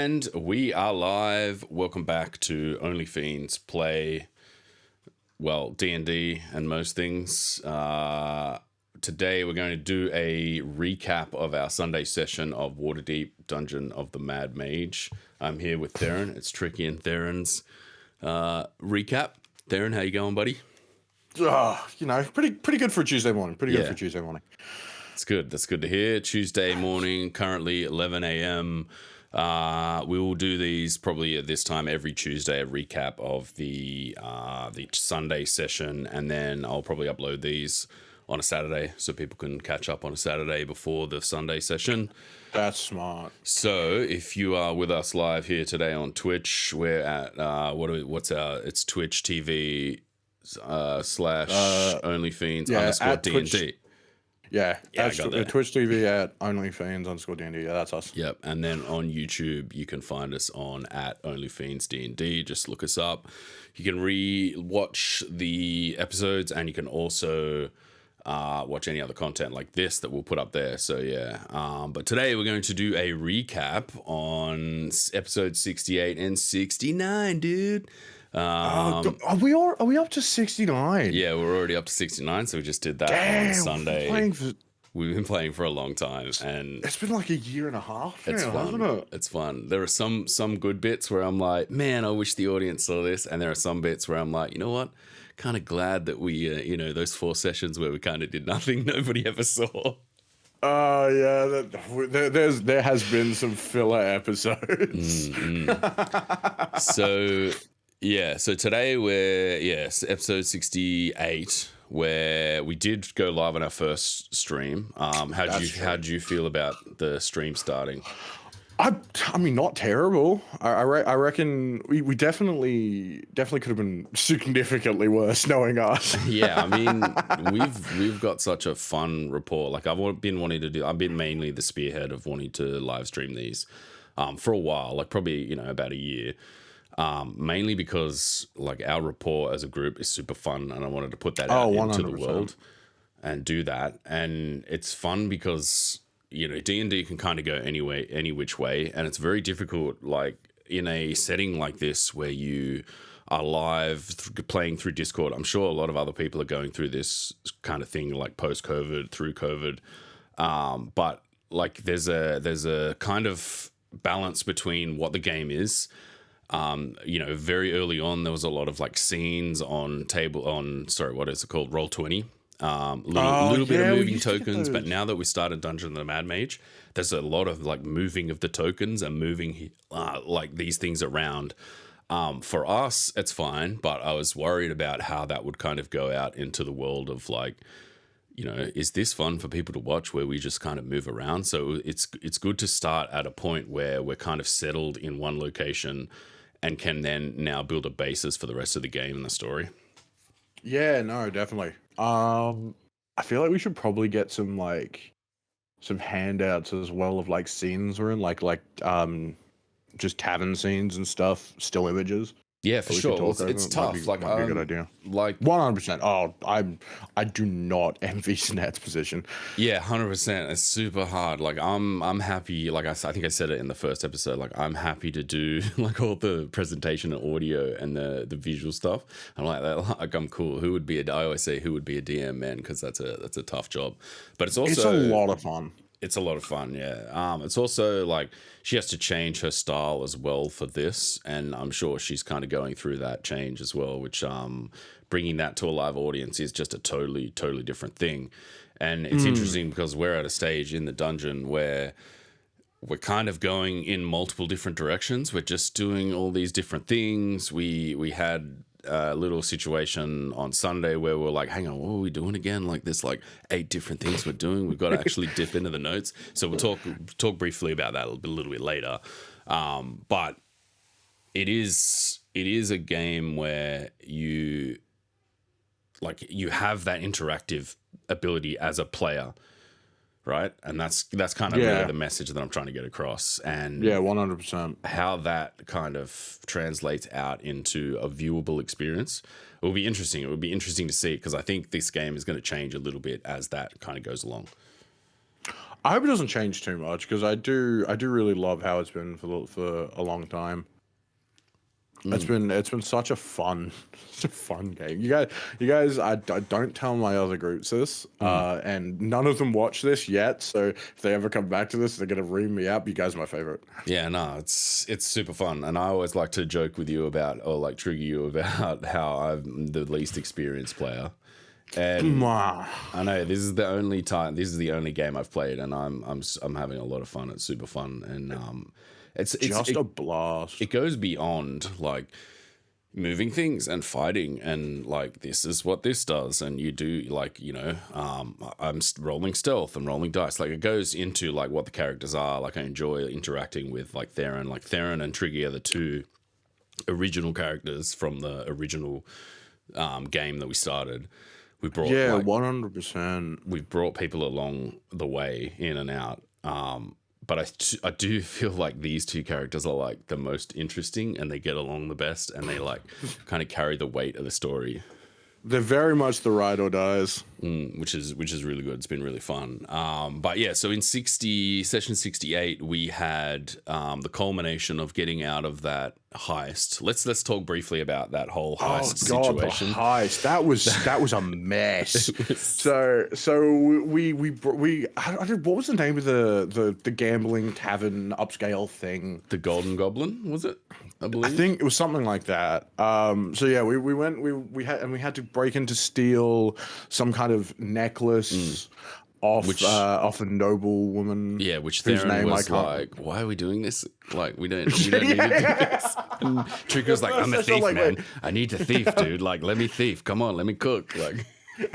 And we are live. Welcome back to OnlyFiends play, well, D&D and most things. Today we're going to do a recap of our Sunday session of Waterdeep Dungeon of the Mad Mage. I'm here with Theron. It's Tricky and Theron's recap. Theron, how you going, buddy? Pretty good for a Tuesday morning. Good for a Tuesday morning. It's good. That's good to hear. Tuesday morning, currently 11 a.m. We will do these probably at this time every Tuesday, a recap of the Sunday session, and then I'll probably upload these on a Saturday so people can catch up on a Saturday before the Sunday session. That's smart. So if you are with us live here today on Twitch, we're at it's Twitch TV / OnlyFiends _ DND. Twitch TV at OnlyFiends _ DND. Yeah, that's us. Yep. And then on YouTube, you can find us on at OnlyFiends DND. Just look us up. You can re-watch the episodes, and you can also watch any other content like this that we'll put up there. So yeah. But today we're going to do a recap on episode 68 and 69, dude. Are we up to 69? Yeah, we're already up to 69, so we just did that on Sunday. We've been playing for a long time, and it's been like a year and a half. It's fun. Hasn't it? It's fun. There are some good bits where I'm like, man, I wish the audience saw this, and there are some bits where I'm like, you know what? Kind of glad that we, those 4 sessions where we kind of did nothing, nobody ever saw. There has been some filler episodes. So today we're episode 68, where we did go live on our first stream. How did you feel about the stream starting? I mean, not terrible. I reckon we definitely could have been significantly worse, knowing us. Yeah, I mean, we've got such a fun rapport. Like I've been mainly the spearhead of wanting to live stream these for a while, like probably about a year. Mainly because like our rapport as a group is super fun, and I wanted to put that out 100%. Into the world and do that. And it's fun because D&D can kind of go any which way, and it's very difficult like in a setting like this where you are live playing through Discord. I'm sure a lot of other people are going through this kind of thing like post-COVID, through COVID, but like there's a kind of balance between what the game is. Very early on, there was a lot of like scenes on Roll20. Little bit of moving tokens, but now that we started Dungeon of the Mad Mage, there's a lot of like moving of the tokens and moving like these things around. For us, it's fine, but I was worried about how that would kind of go out into the world of like, is this fun for people to watch where we just kind of move around? So it's good to start at a point where we're kind of settled in one location and can then now build a basis for the rest of the game and the story. Yeah, no, definitely. I feel like we should probably get some handouts as well of like scenes we're in, like just tavern scenes and stuff, still images. Yeah, for sure. It's tough. Might be a good idea. Like 100%. Oh, I do not envy Snet's position. Yeah, 100%. It's super hard. Like I'm happy. Like I think I said it in the first episode. Like I'm happy to do like all the presentation and audio and the visual stuff. I'm like that. Like I'm cool. I always say who would be a DM, man, because that's a tough job. But it's a lot of fun. It's a lot of fun, yeah. It's also like she has to change her style as well for this, and I'm sure she's kind of going through that change as well, which bringing that to a live audience is just a totally different thing. And it's interesting because we're at a stage in the dungeon where we're kind of going in multiple different directions. We're just doing all these different things. We had a little situation on Sunday where we're like, hang on, what are we doing again? Like there's like 8 different things we're doing. We've got to actually dip into the notes. So we'll talk briefly about that a little bit later. But it is a game where you have that interactive ability as a player, right? And that's kind of really the message that I'm trying to get across. And 100%. How that kind of translates out into a viewable experience. It will be interesting. It would be interesting to see, because I think this game is going to change a little bit as that kind of goes along. I hope it doesn't change too much because I do really love how it's been for a long time. It's been such a fun game. You guys, I don't tell my other groups this, and none of them watch this yet. So if they ever come back to this, they're gonna ream me out. But you guys are my favorite. Yeah, no, it's super fun, and I always like to joke with you about, or like trigger you about how I'm the least experienced player. And I know this is the only game I've played, and I'm having a lot of fun. It's super fun, and it's a blast. It goes beyond like moving things and fighting, and like this is what this does, and you do like I'm rolling stealth and rolling dice. Like it goes into like what the characters are. Like I enjoy interacting with like Theron. Like Theron and Tricky are the two original characters from the original game that we started. We brought 100%. We've brought people along the way in and out. But I do feel like these two characters are like the most interesting, and they get along the best, and they like kind of carry the weight of the story. They're very much the ride or dies, which is really good. It's been really fun. But yeah, so in session 68, we had the culmination of getting out of that heist. Let's talk briefly about that whole heist situation. The heist that was a mess. So we what was the name of the gambling tavern upscale thing? The Golden Goblin, was it? I believe. I think it was something like that. So yeah, we had to break in to steal some kind of necklace off a noble woman. Yeah, which Theron was like, why are we doing this? Like, we don't need to do this. And Tricky was like, I'm a thief, man. I need to thief, dude. Like, let me thief. Come on, let me cook. Like,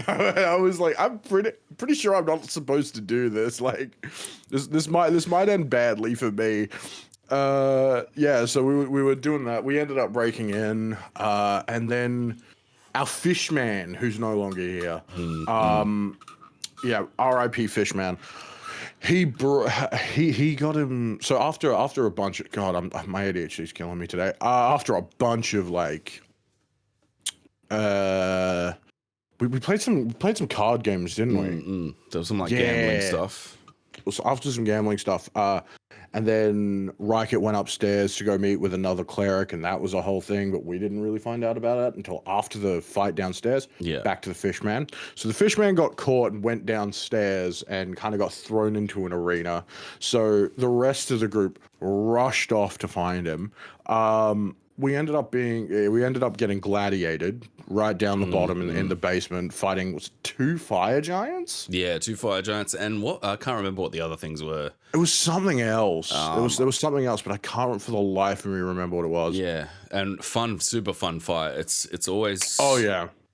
I was like, I'm pretty sure I'm not supposed to do this. Like, this might end badly for me. Yeah, so we were doing that. We ended up breaking in, and then our fishman, who's no longer here, yeah, R.I.P. Fishman. He got him. So after a bunch of my ADHD's killing me today. After a bunch of like, we played some card games, didn't we? There was some like gambling stuff. So after some gambling stuff, and then Rykett went upstairs to go meet with another cleric, and that was a whole thing, but we didn't really find out about it until after the fight downstairs. Yeah. Back to the fishman. So the fishman got caught and went downstairs and kind of got thrown into an arena. So the rest of the group rushed off to find him. We ended up getting gladiated right down the bottom in the basement, fighting two fire giants. Yeah, two fire giants, and what I can't remember what the other things were. It was something else. There was something else, but I can't for the life of me remember what it was. Yeah, and super fun fight. It's always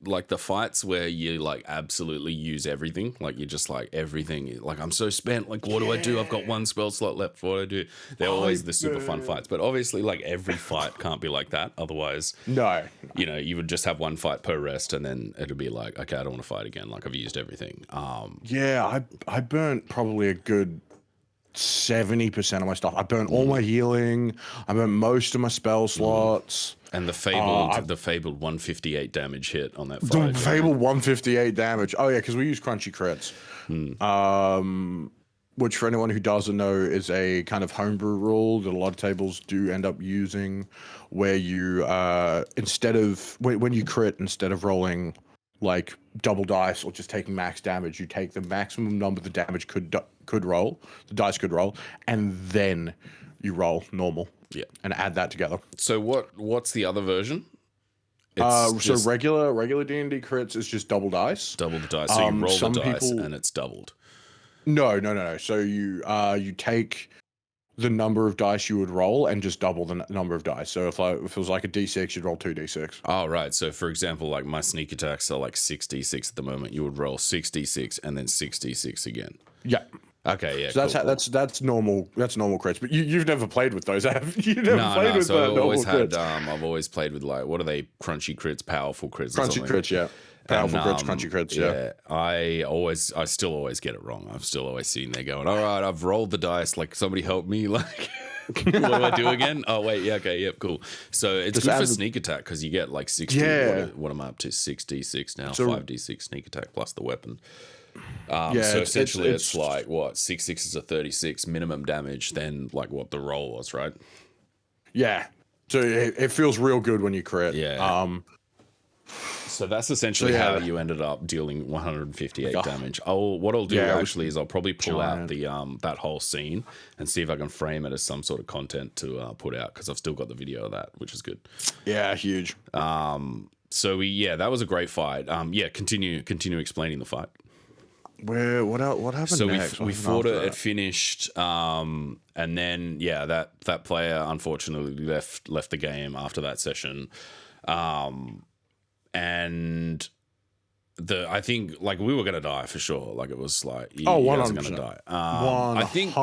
like the fights where you like absolutely use everything. Like you're just like everything. Like I'm so spent. Like what do I do? I've got one spell slot left. What do I do? They're always the super fun fights. But obviously, like every fight can't be like that. Otherwise, no. You would just have one fight per rest, and then it'll be like, okay, I don't want to fight again. Like I've used everything. Yeah, I burnt probably a good 70% of my stuff. I burnt all my healing. I burnt most of my spell slots. And the fabled 158 damage hit on that fight. The fabled 158 damage. Oh yeah, because we use crunchy crits. Which for anyone who doesn't know is a kind of homebrew rule that a lot of tables do end up using, where you instead of when you crit, instead of rolling like double dice or just taking max damage, you take the maximum number the damage could roll, the dice could roll, and then you roll normal. Yeah, and add that together. So what's the other version? So regular D&D crits is just double dice. Double the dice. So you roll the dice and it's doubled. No. So you take the number of dice you would roll and just double the number of dice. So if it was like a D6, you'd roll 2d6. Oh, right. So for example, like my sneak attacks are like 6d6 at the moment. You would roll 6d6 and then 6d6 again. Yeah. Okay, yeah. So that's normal. That's normal crits. But you've never played with those, have you? Never played with so normal crits. I've always played with like, what are they? Crunchy crits, powerful crits. Crunchy crits, yeah. Powerful crits, crunchy crits, yeah. I still always get it wrong. I've still always seen there going, all right, I've rolled the dice. Like somebody help me. Like, what do I do again? Oh wait, yeah, okay, yep, cool. So it's good for sneak attack because you get like 60. Yeah. What am I up to? 6d6 now. 5d6 sneak attack plus the weapon. Yeah, So essentially, it's like what 6/6 is a 36 minimum damage. Then like what the roll was, right? Yeah. So it feels real good when you crit. Yeah. So that's essentially So, yeah, how you ended up dealing 158 Oh. damage. What I'll do actually is I'll probably pull out giant. the that whole scene and see if I can frame it as some sort of content to put out, because I've still got the video of that, which is good. Yeah, huge. So that was a great fight. Continue explaining the fight. What else? What happened So next? we fought it. It finished, and then that player unfortunately left the game after that session, and I think like we were gonna die for sure. Like it was like you guys are gonna die. I think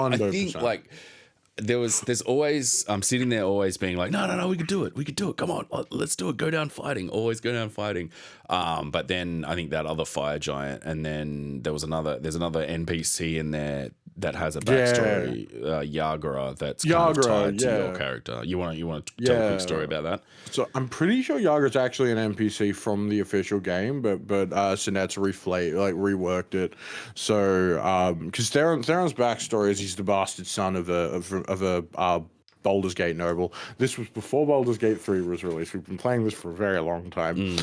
like there's always I'm sitting there always being like no we could do it, come on, let's do it, go down fighting, always go down fighting. But then I think that other fire giant, and then there's another NPC in there that has a backstory, Yagura, that's kind of tied to your character. You want to tell a quick story about that? So I'm pretty sure Yagura's actually an NPC from the official game, but Sinet's reworked it. So because Theron's backstory is he's the bastard son of a Baldur's Gate noble. This was before Baldur's Gate 3 was released. We've been playing this for a very long time.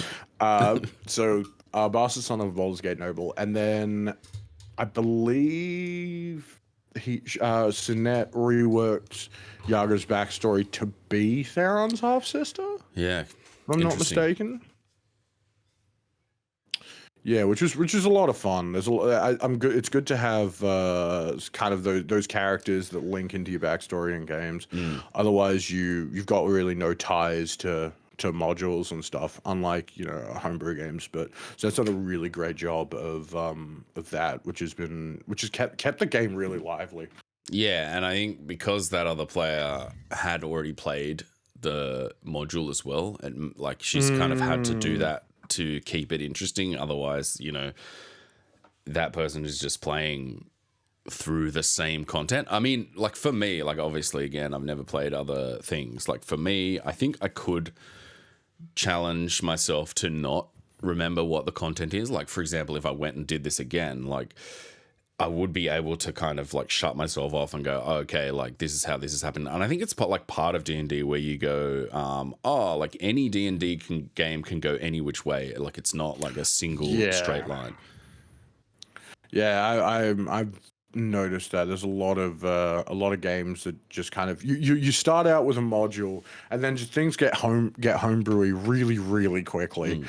So bastard son of a Baldur's Gate noble, and then I believe Sinet reworked Yagura's backstory to be Theron's half sister. Yeah, if I'm not mistaken. Yeah, which is a lot of fun. There's I'm good. It's good to have kind of those characters that link into your backstory in games. Otherwise, you've got really no ties to modules and stuff, unlike homebrew games. But so that's done a really great job of that, which has kept the game really lively. Yeah, and I think because that other player had already played the module as well, and like she's kind of had to do that to keep it interesting. Otherwise, that person is just playing through the same content. I mean, like for me, like obviously again, I've never played other things. Like for me, I think I could challenge myself to not remember what the content is. Like for example, if I went and did this again, like I would be able to kind of like shut myself off and go, oh, okay, like this is how this has happened. And I think it's part of D&D where you go, like any D&D game can go any which way. Like it's not like a single straight line. Yeah, I've noticed that there's a lot of games that just kind of you start out with a module and then just things get homebrewy really quickly,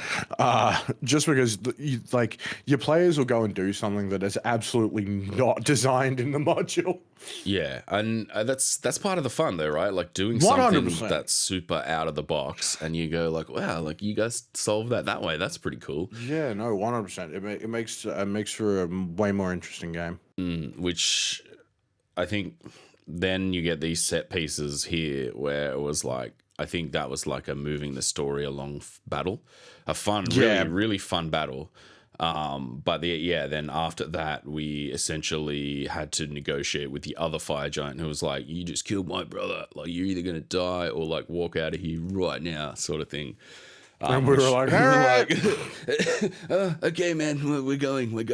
just because your players will go and do something that is absolutely not designed in the module. Yeah, and that's part of the fun though, right? Like doing something 100%. That's super out of the box, and you go like, wow, like you guys solved that way. That's pretty cool. Yeah, no, 100%. It makes for a way more interesting game. Which I think then you get these set pieces here where it was like, I think that was like a moving the story along battle, a fun, really fun battle. But then after that, we essentially had to negotiate with the other fire giant who was like, you just killed my brother. Like, you're either going to die or like walk out of here right now, sort of thing. And we were like, all right. Okay, man, we're going. Like,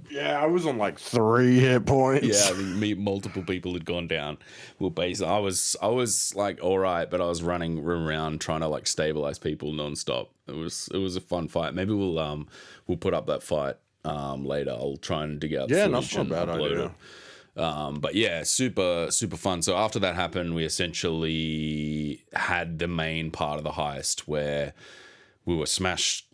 yeah, I was on like 3 hit points. Yeah, I mean, multiple people had gone down. Well, basically, I was like, all right, but I was running around trying to like stabilize people nonstop. It was a fun fight. Maybe we'll put up that fight later. I'll try and dig out. Yeah, that's not a bad idea. But yeah, super fun. So after that happened, we essentially had the main part of the heist where we were smashed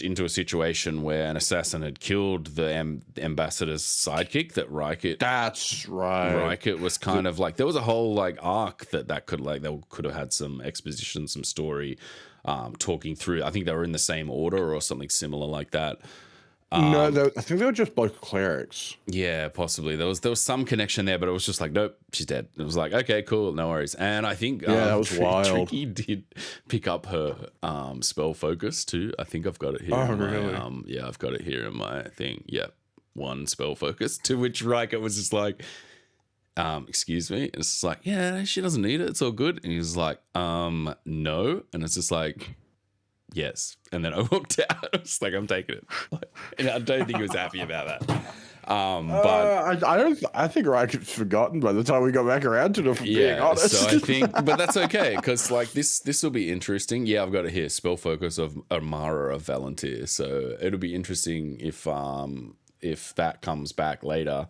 into a situation where an assassin had killed the ambassador's sidekick, that Rykit. That's right. Rykit was kind of like, there was a whole like arc that could like, they could have had some exposition, some story, talking through. I think they were in the same order or something similar like that. No, I think they were just both clerics. Yeah, possibly. There was some connection there, but it was just like, nope, she's dead. It was like, okay, cool, no worries. And I think that was wild. Tricky did pick up her spell focus too. I think I've got it here. Oh, really? I've got it here in my thing. Yeah, 1 spell focus. To which Riker was just like, excuse me. And it's just like, yeah, she doesn't need it. It's all good. And he was like, no. And it's just like, yes. And then I walked out. I was like, I'm taking it. And I don't think he was happy about that. But I think Ryan's forgotten by the time we got back around to it, being honest. So I think, but that's okay, because like this will be interesting. Yeah, I've got it here. Spell focus of Armara of Valentir. So it'll be interesting if that comes back later,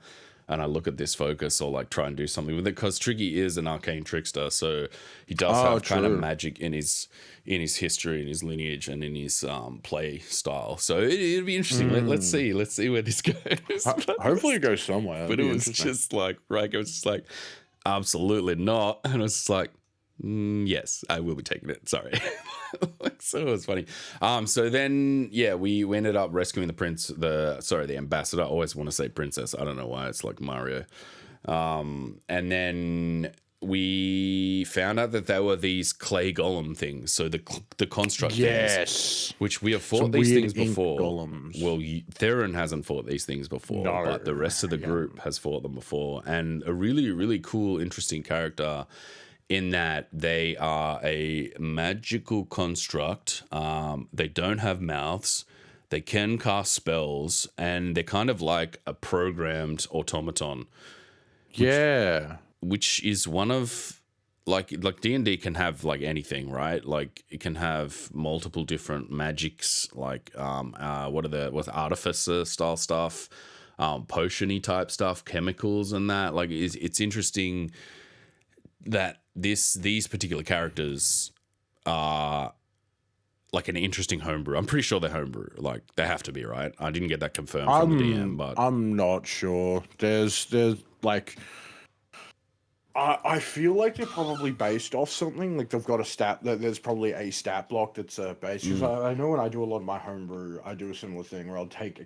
and I look at this focus or like try and do something with it, because Tricky is an arcane trickster, so he does have kind of magic in his history, in his lineage, and in his play style. So it'll be interesting. Let's see where this goes. Hopefully it goes somewhere. But it was just like, right, it was just like, absolutely not, and I was just like, yes, I will be taking it. Sorry. So it was funny. So then, yeah, we ended up rescuing the ambassador. I always want to say princess. I don't know why. It's like Mario. And then we found out that there were these clay golem things. So the construct things, which we have fought these things before. Golems. Well, Theron hasn't fought these things before, but the rest of the group has fought them before. And a really, really cool, interesting character, in that they are a magical construct. They don't have mouths. They can cast spells, and they're kind of like a programmed automaton. Which is one of like D&D can have like anything, right? Like it can have multiple different magics, like what's artificer style stuff, potion-y type stuff, chemicals and that. Like it's interesting that these particular characters are like an interesting homebrew. I'm pretty sure they're homebrew. Like they have to be, right? I didn't get that confirmed from the DM, but I'm not sure. There's like I feel like they're probably based off something. Like they've got a stat. There's probably a stat block that's based. Because I know when I do a lot of my homebrew, I do a similar thing where I'll take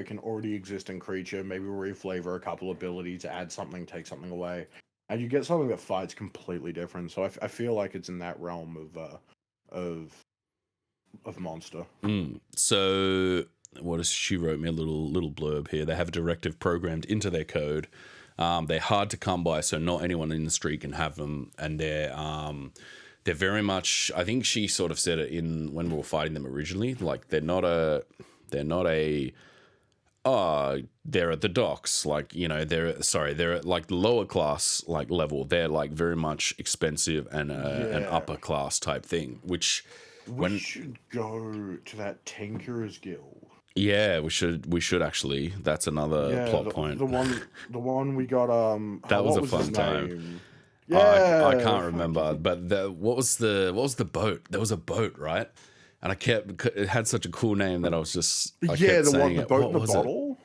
an already existing creature, maybe reflavor a couple abilities, add something, take something away, and you get something that fights completely different. So I feel like it's in that realm of monster. So what is she wrote me a little blurb here. They have a directive programmed into their code. They're hard to come by, so not anyone in the street can have them, and they're very much. I think she sort of said it when we were fighting them originally. Like they're at the docks. Like, you know, they're at like lower class like level. They're like very much expensive and an upper class type thing. Which we should go to that Tinkerer's Guild. Yeah, we should actually. That's another plot point. The one we got. That was a fun time. Yeah, I can't remember, but what was the boat? There was a boat, right? And it had such a cool name that I was just the boat in the bottle.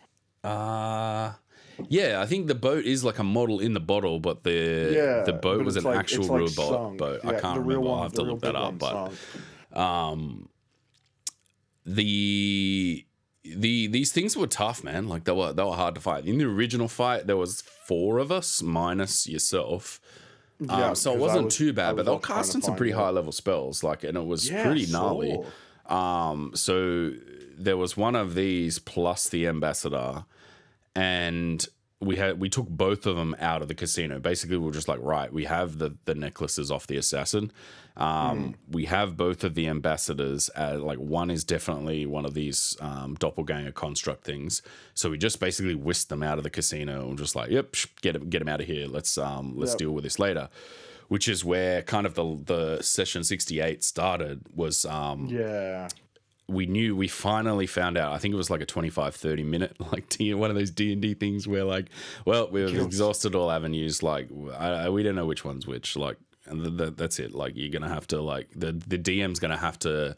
Yeah, I think the boat is like a model in the bottle, but the boat was an actual real boat. I can't remember. I'll have to look that up. But these things were tough, man. Like they were hard to fight. In the original fight, there was 4 of us minus yourself. So it wasn't too bad, but they were casting some pretty high level spells, like, and it was pretty gnarly. So there was one of these plus the ambassador, and we took both of them out of the casino. Basically, we were just like, right, we have the necklaces off the assassin. We have both of the ambassadors. Like one is definitely one of these doppelganger construct things. So we just basically whisked them out of the casino and just like, yep, get them out of here. Let's deal with this later. Which is where kind of the session 68 started. Was we finally found out. I think it was like a 25-30 minute like one of those D&D things where like, well, we've exhausted all avenues. Like we don't know which one's which. Like, and that's it. Like you're gonna have to like the DM's gonna have to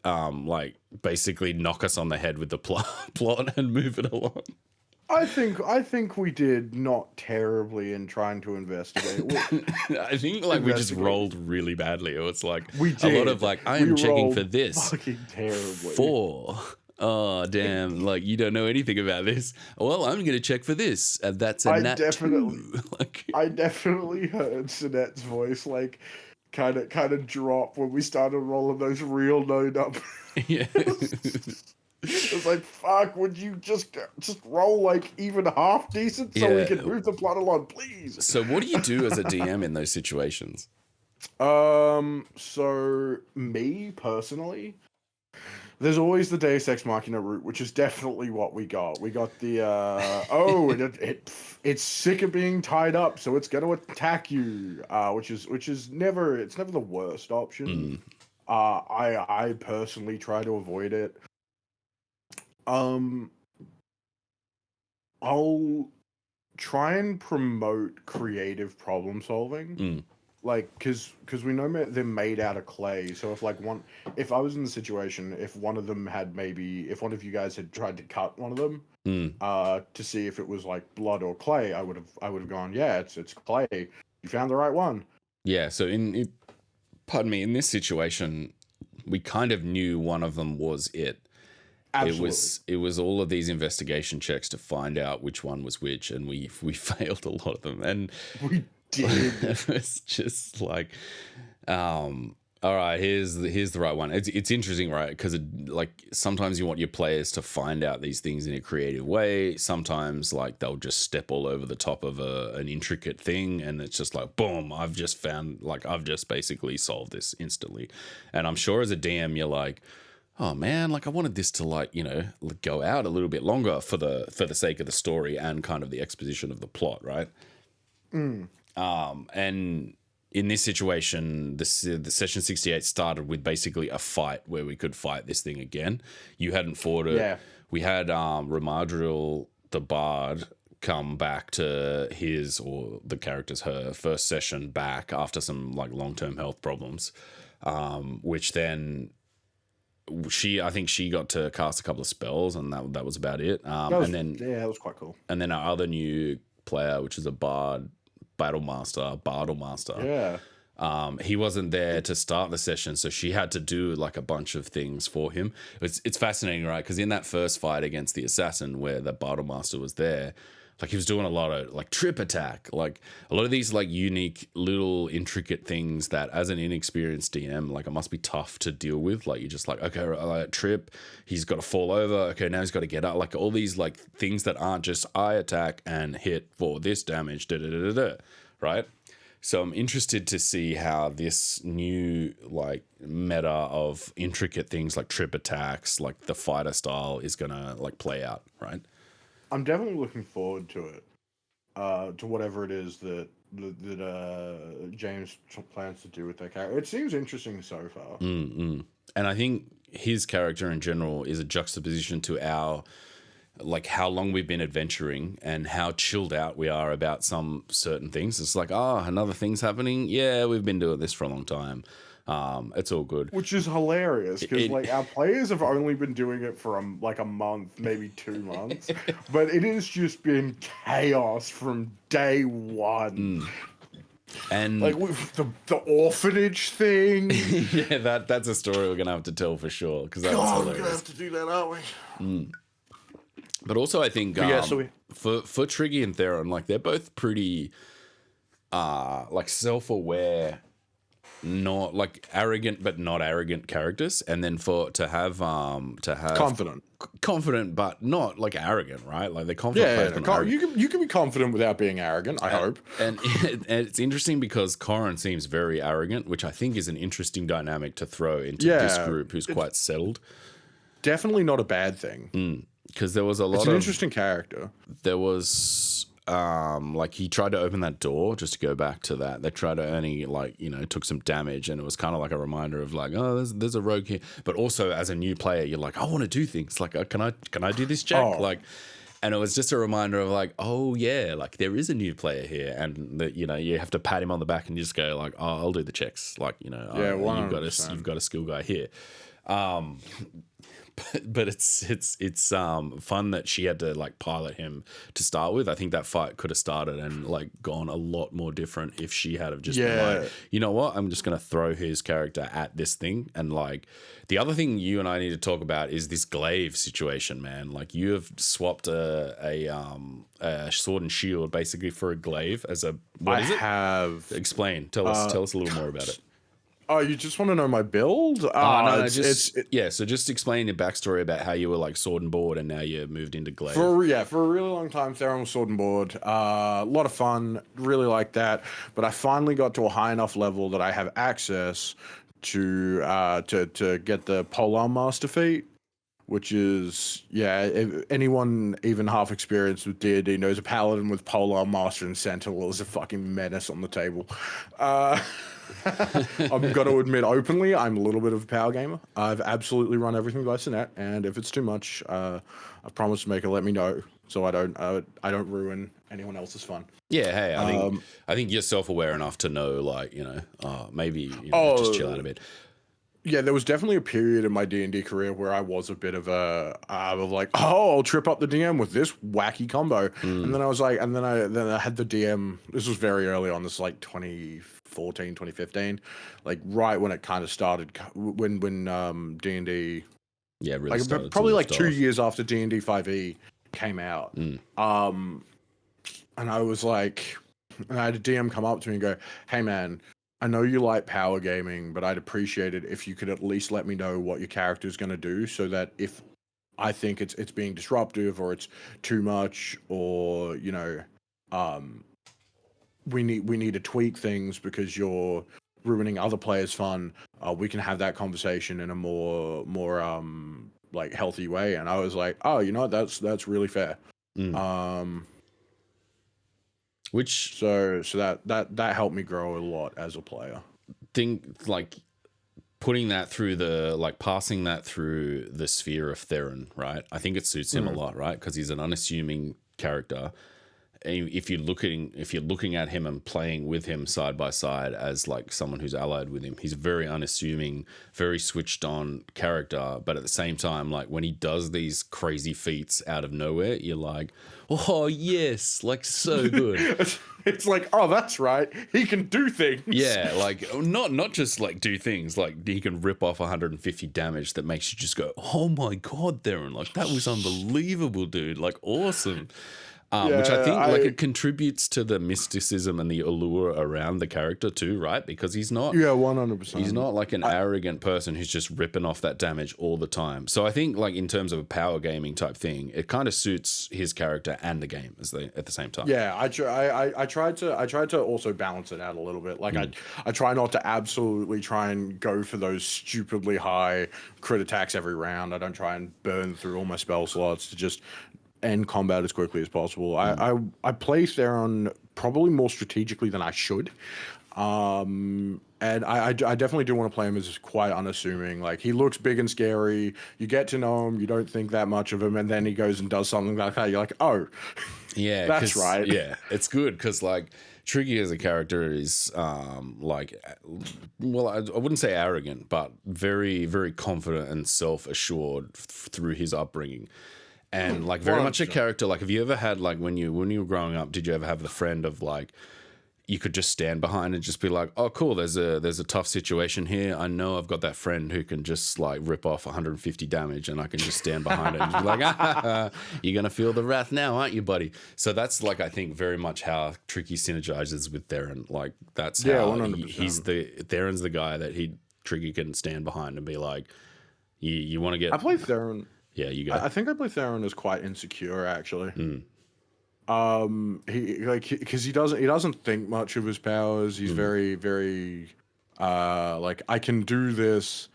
like basically knock us on the head with the plot and move it along. I think we did not terribly in trying to investigate. I think like we just rolled really badly. It was like a lot of like, I am checking for this. Fucking terribly. 4. Oh damn! Like you don't know anything about this. Well, I'm gonna check for this, and that's a nat 2. I definitely heard Sinette's voice like kind of drop when we started rolling those real no numbers. Yeah. It was like, fuck, would you just roll like even half decent so we can move the plot along, please? So what do you do as a DM in those situations? So me personally, there's always the Deus Ex Machina route, which is definitely what we got. We got the it's sick of being tied up, so it's going to attack you, which is never the worst option. I personally try to avoid it. I'll try and promote creative problem solving. Like, because we know they're made out of clay. So if I was in the situation, if one of you guys had tried to cut one of them, to see if it was like blood or clay, I would have gone, yeah, it's clay. You found the right one. Yeah. So in this situation, we kind of knew one of them was it. Absolutely. It was all of these investigation checks to find out which one was which, and we failed a lot of them, and we did. It was just like, all right, here's the right one. It's interesting, right? Because like sometimes you want your players to find out these things in a creative way. Sometimes like they'll just step all over the top of an intricate thing, and it's just like, boom! I've just basically solved this instantly. And I'm sure as a DM, you're like, oh man, like I wanted this to like, go out a little bit longer for the sake of the story and kind of the exposition of the plot, right? And in this situation, the session 68 started with basically a fight where we could fight this thing again. You hadn't fought it. Yeah. We had Ramadril, the bard, come back to his, or the character's, her first session back after some like long-term health problems, which then I think she got to cast a couple of spells, and that was about it. That was quite cool. And then our other new player, which is a bard, Bardlemaster. Yeah. He wasn't there to start the session, so she had to do like a bunch of things for him. It's fascinating, right? Because in that first fight against the assassin, where the Bardlemaster was there, like he was doing a lot of like trip attack, like a lot of these like unique little intricate things that as an inexperienced DM, like it must be tough to deal with. Like you're just like, okay, like, trip, he's got to fall over. Okay, now he's got to get up. Like all these like things that aren't just eye attack and hit for this damage, right? So I'm interested to see how this new like meta of intricate things like trip attacks, like the fighter style, is gonna like play out, right? I'm definitely looking forward to it, to whatever it is that James plans to do with that character. It seems interesting so far. And I think his character in general is a juxtaposition to our, like how long we've been adventuring and how chilled out we are about some certain things. It's like, another thing's happening. Yeah, we've been doing this for a long time. It's all good. Which is hilarious because like our players have only been doing it for a month, maybe 2 months, but it has just been chaos from day one. And like with the orphanage thing. Yeah, that's a story we're gonna have to tell for sure, because that's hilarious. We're gonna have to do that, aren't we? But also I think for Tricky and Theron, like they're both pretty like self-aware, not like arrogant but not arrogant characters, and then to have confident but not like arrogant, right? Like they're confident. Yeah, you can be confident without being arrogant, I hope. And it's interesting because Corin seems very arrogant, which I think is an interesting dynamic to throw into this group who's quite settled. Definitely not a bad thing. Because there was it's an interesting character. There was like he tried to open that door, just to go back to that. They tried to only took some damage, and it was kind of like a reminder of like, oh, there's a rogue here. But also as a new player, you're like, I want to do things. Like, can I do this check? Oh. Like, and it was just a reminder of like, oh yeah, like there is a new player here, and that you have to pat him on the back and you just go like, oh, I'll do the checks. Like you've got a skill guy here. But it's fun that she had to like pilot him to start with. I think that fight could have started and like gone a lot more different if she had have just been like, you know what, I'm just gonna throw his character at this thing. And like the other thing you and I need to talk about is this glaive situation, man. Like you have swapped a sword and shield basically for a glaive as a explain. Tell us a little more about it. Oh, you just want to know my build? So just explain the backstory about how you were like sword and board and now you moved into glaive. For a really long time, Theron was sword and board. A lot of fun, really like that. But I finally got to a high enough level that I have access to get the Polearm Master feat, which is if anyone even half experienced with D&D knows a paladin with Polearm Master and Sentinel is a fucking menace on the table. I'm gonna admit openly, I'm a little bit of a power gamer. I've absolutely run everything by Sinet, and if it's too much, I promise to make it let me know so I don't ruin anyone else's fun. Yeah, hey, I think you're self-aware enough to know, like, maybe just chill out a bit. Yeah, there was definitely a period in my D&D career where I was a bit of I'll trip up the DM with this wacky combo, and then I was like, then I had the DM. This was very early on. This is like 2014, 2015, like right when it kind of started, when D&D, really like started probably like off. 2 years after D&D 5e came out, and I was like, and I had a DM come up to me and go, "Hey man, I know you like power gaming, but I'd appreciate it if you could at least let me know what your character is going to do, so that if I think it's being disruptive or it's too much, or we need to tweak things because you're ruining other players' fun, we can have that conversation in a more like healthy way." And I was like, "Oh, you know what? That's really fair." Which so that helped me grow a lot as a player. Think like putting that through passing that through the sphere of Theron, right? I think it suits him a lot, right? Because he's an unassuming character. If you're looking at him and playing with him side by side as like someone who's allied with him, he's a very unassuming, very switched on character. But at the same time, like when he does these crazy feats out of nowhere, you're like, oh yes, like so good. It's like, oh, that's right, he can do things. Yeah, like not just like do things, like he can rip off 150 damage that makes you just go, oh my god, Theron, like that was unbelievable, dude, like awesome. Which I think like it contributes to the mysticism and the allure around the character too, right? Because he's not 100%. He's not like an arrogant person who's just ripping off that damage all the time. So I think like in terms of a power gaming type thing, it kind of suits his character and the game at the same time. Yeah, I tried to also balance it out a little bit. Like I try not to absolutely try and go for those stupidly high crit attacks every round. I don't try and burn through all my spell slots to just end combat as quickly as possible. I play Theron probably more strategically than I should. And I definitely do want to play him as quite unassuming. Like he looks big and scary. You get to know him, you don't think that much of him, and then he goes and does something like that. You're like, oh, yeah, that's right. Yeah, it's good because like Tricky as a character is like, well, I wouldn't say arrogant, but very, very confident and self-assured through his upbringing. And like very much a character. Like, have you ever had like when you were growing up, did you ever have the friend of like you could just stand behind and just be like, oh cool, there's a tough situation here. I know I've got that friend who can just like rip off 150 damage, and I can just stand behind it and just be like, you're gonna feel the wrath now, aren't you, buddy? So that's like I think very much how Tricky synergizes with Theron. Like that's how 100%. Theron's the guy that Tricky can stand behind and be like, you want to get. I play Theron. Yeah, you go. I think I play Theron as quite insecure, actually. Because he doesn't think much of his powers. He's very, very like, I can do this,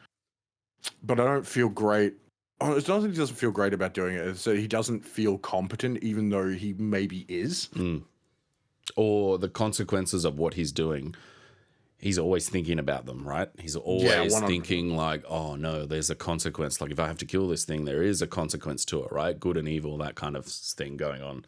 but I don't feel great. Oh, it's not that he doesn't feel great about doing it. It's that he doesn't feel competent, even though he maybe is. Or the consequences of what he's doing. He's always thinking about them, right? He's always thinking like, oh no, there's a consequence. Like if I have to kill this thing, there is a consequence to it, right? Good and evil, that kind of thing going on,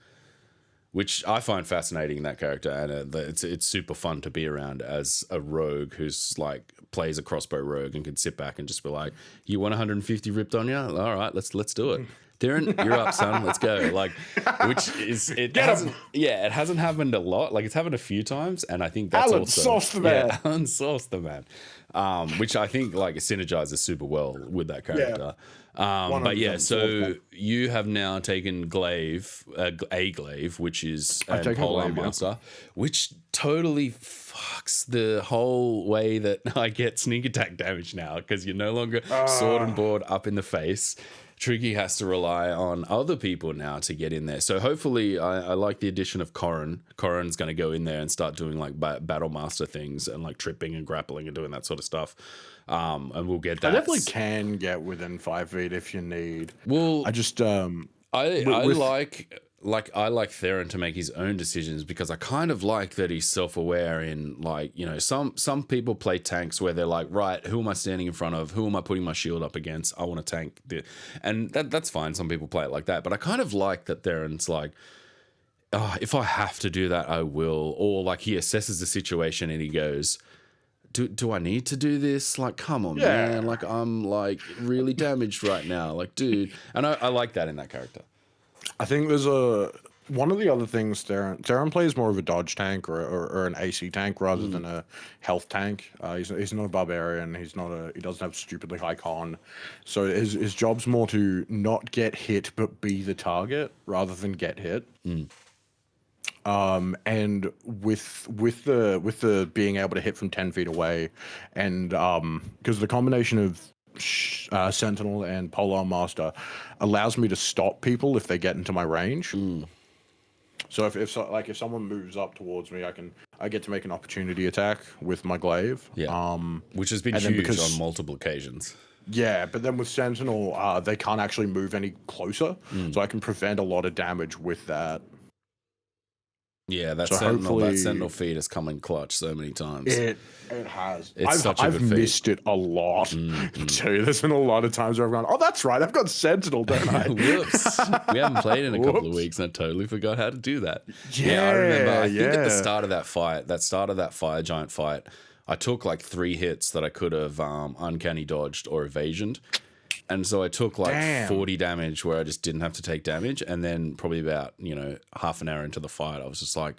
which I find fascinating in that character. And it's super fun to be around as a rogue who's like plays a crossbow rogue and can sit back and just be like, you want 150 ripped on you? All right, let's do it. Theron, you're up, son. Let's go. Like, which is it hasn't happened a lot. Like it's happened a few times, and I think that's Alan Sauce the man. Yeah, Alan Sauce the man. Which I think like synergizes super well with that character. But yeah, so you have now taken Glaive, a Glaive, which is a Polearm Master, which totally fucks the whole way that I get sneak attack damage now, because you're no longer sword and board up in the face. Tricky has to rely on other people now to get in there. So hopefully I like the addition of Corrin. Corrin's going to go in there and start doing like battle master things and like tripping and grappling and doing that sort of stuff. And we'll get that. I definitely can get within 5 feet if you need. Well, I just I like Theron to make his own decisions, because I kind of like that he's self-aware in, like, you know, some people play tanks where they're like, right, who am I standing in front of? Who am I putting my shield up against? I want to tank this. And that's fine. Some people play it like that. But I kind of like that Theron's like, oh, if I have to do that, I will. Or like he assesses the situation and he goes, do I need to do this? Like, come on, man. Like, I'm like really damaged right now. Like, dude. And I like that in that character. I think there's one of the other things Theron plays more of a dodge tank or an AC tank rather than a health tank. He's not a barbarian. He doesn't have stupidly high con. So his job's more to not get hit but be the target rather than get hit. And with the being able to hit from 10 feet away, and because the combination of Sentinel and Polearm Master allows me to stop people if they get into my range. So if someone moves up towards me, I get to make an opportunity attack with my glaive. Yeah. Which has been huge on multiple occasions. Yeah, but then with Sentinel, they can't actually move any closer, so I can prevent a lot of damage with that. Yeah, that Sentinel feed has come in clutch so many times. It has. I've missed it a lot too. There's been a lot of times where I've gone, oh, that's right, I've got Sentinel, don't I? Whoops. We haven't played in a couple of weeks and I totally forgot how to do that. Yeah, I remember. I think at the start of that fire giant fight, I took like 3 hits that I could have uncanny dodged or evasioned. And so I took like 40 damage where I just didn't have to take damage. And then probably about, half an hour into the fight, I was just like,